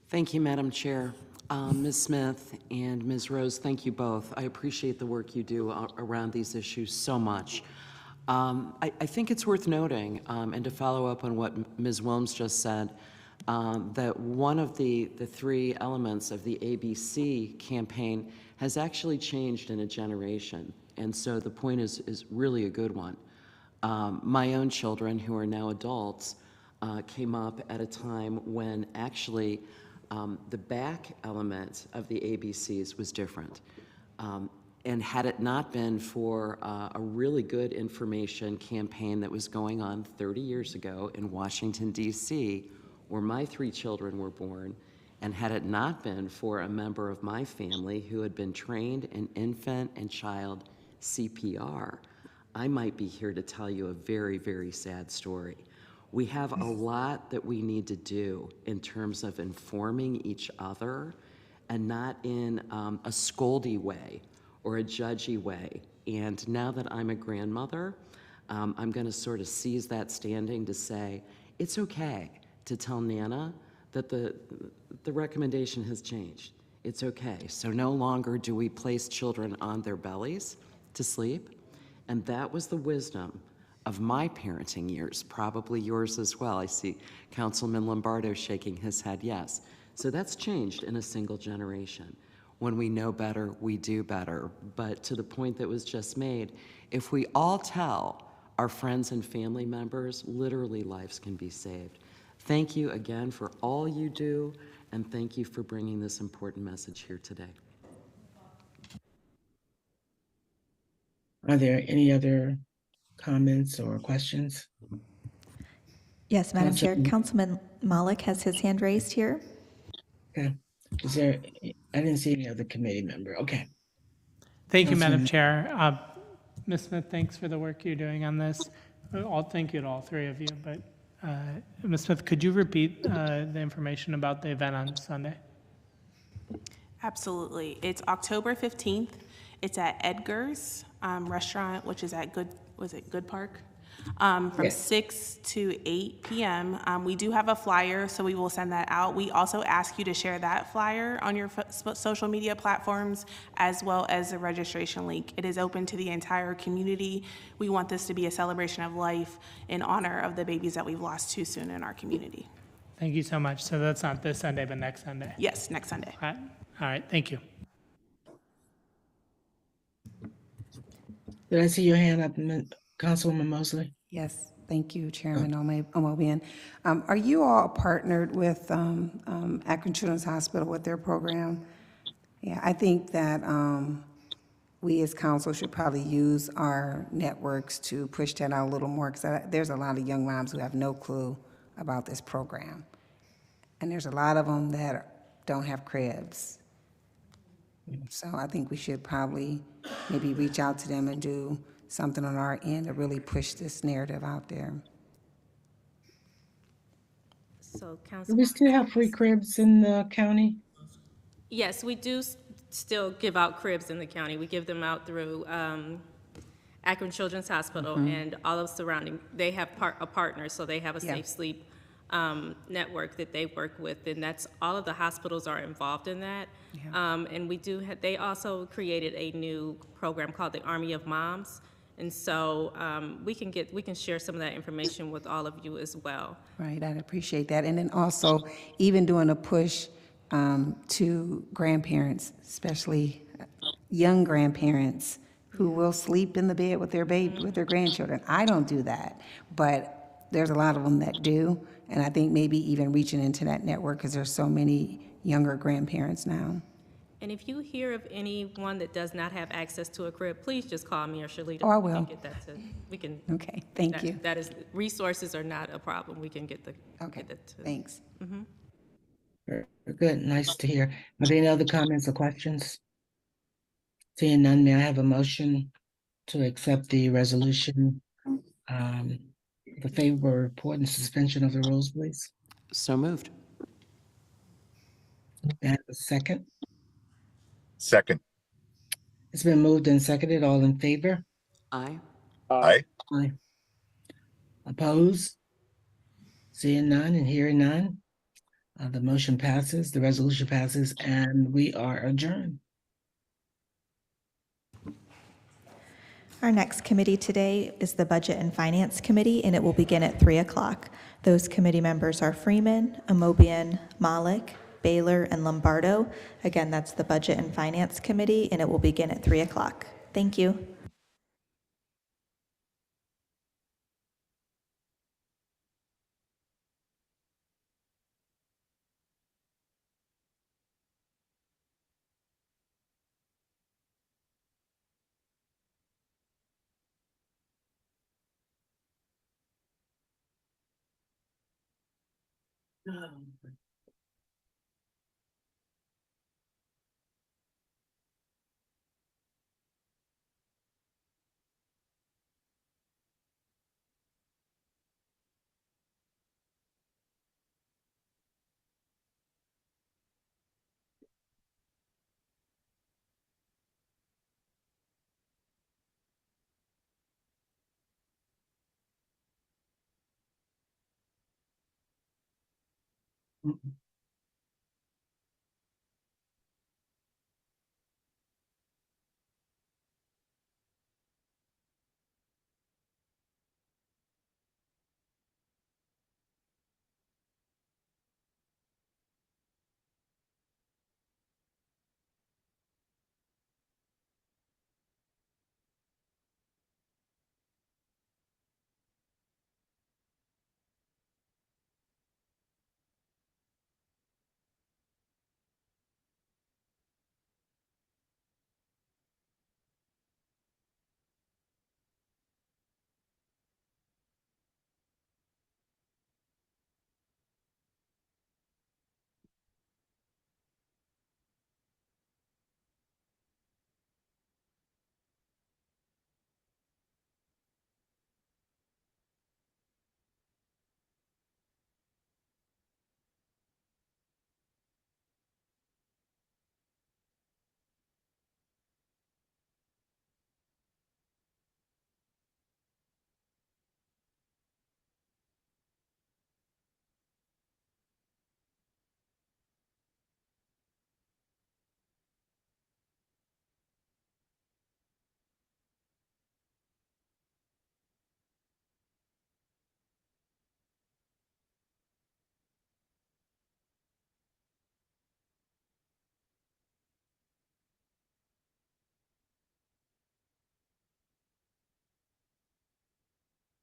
Thank you, Madam Chair. Ms. Smith and Ms. Rose, thank you both. I appreciate the work you do around these issues so much. I think it's worth noting, and to follow up on what Ms. Wilms just said, that one of the 3 elements of the ABC campaign has actually changed in a generation. And so the point is really a good one. My own children, who are now adults, came up at a time when actually the back element of the ABCs was different. And had it not been for a really good information campaign that was going on 30 years ago in Washington, D.C., where my 3 children were born, and had it not been for a member of my family who had been trained in infant and child CPR, I might be here to tell you a very, very sad story. We have a lot that we need to do in terms of informing each other, and not in a scoldy way or a judgy way. And now that I'm a grandmother, I'm going to sort of seize that standing to say, it's okay to tell Nana that the recommendation has changed. It's okay. So no longer do we place children on their bellies to sleep. And that was the wisdom of my parenting years, probably yours as well. I see Councilman Lombardo shaking his head yes. So that's changed in a single generation. When we know better, we do better. But to the point that was just made, if we all tell our friends and family members, literally lives can be saved. Thank you again for all you do, and thank you for bringing this important message here today. Are there any other comments or questions? Yes, Madam Chair. Councilman Malik has his hand raised here. Okay. Is there, I didn't see any other committee member. Okay. Thank you, Madam Chair. Ms. Smith, thanks for the work you're doing on this. Thank you to all three of you, but Ms. Smith, could you repeat the information about the event on Sunday? Absolutely. It's October 15th. It's at Edgar's Restaurant, which is at Good Park? From Yes. 6 to 8 p.m. We do have a flyer, so we will send that out. We also ask you to share that flyer on your social media platforms, as well as the registration link. It is open to the entire community. We want this to be a celebration of life in honor of the babies that we've lost too soon in our community. Thank you so much. So that's not this Sunday, but next Sunday? Yes, next Sunday. All right, thank you. Did I see your hand up, Councilwoman Mosley? Yes, thank you, Chairman Omobian. Are you all partnered with Akron Children's Hospital with their program? Yeah, I think that we as council should probably use our networks to push that out a little more, because there's a lot of young moms who have no clue about this program. And there's a lot of them that don't have cribs. So I think we should probably maybe reach out to them and do something on our end to really push this narrative out there. So, Do Council. we still have free cribs in the county? Yes, we do still give out cribs in the county. We give them out through Akron Children's Hospital and all of surrounding. They have a partner, so they have a Safe Sleep network that they work with, and that's all of the hospitals are involved in that. And we do. They also created a new program called the Army of Moms, and so we can share some of that information with all of you as well. Right, I'd appreciate that. And then also, even doing a push to grandparents, especially young grandparents who will sleep in the bed with their baby, with their grandchildren. I don't do that, but there's a lot of them that do. And I think maybe even reaching into that network, because there's so many younger grandparents now. And if you hear of anyone that does not have access to a crib, please just call me or Shalita. Oh, I We will. can get that to, we can. Okay, thank you. That is, resources are not a problem. We can get the. Okay, get that to. thanks. Very good, nice to hear. Are there any other comments or questions? Seeing none, may I have a motion to accept the resolution, the favorable report and suspension of the rules, please? So moved. May I have a second? Second. It's been moved and seconded. All in favor? Aye. Aye. Aye. Oppose? Seeing none and hearing none, the motion passes, the resolution passes, and we are adjourned. Our next committee today is the Budget and Finance Committee, and it will begin at 3 o'clock. Those committee members are Freeman, Amobian, Malik, Baylor, and Lombardo. Again, that's the Budget and Finance Committee, and it will begin at 3 o'clock. Thank you.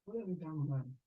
What have we done with that?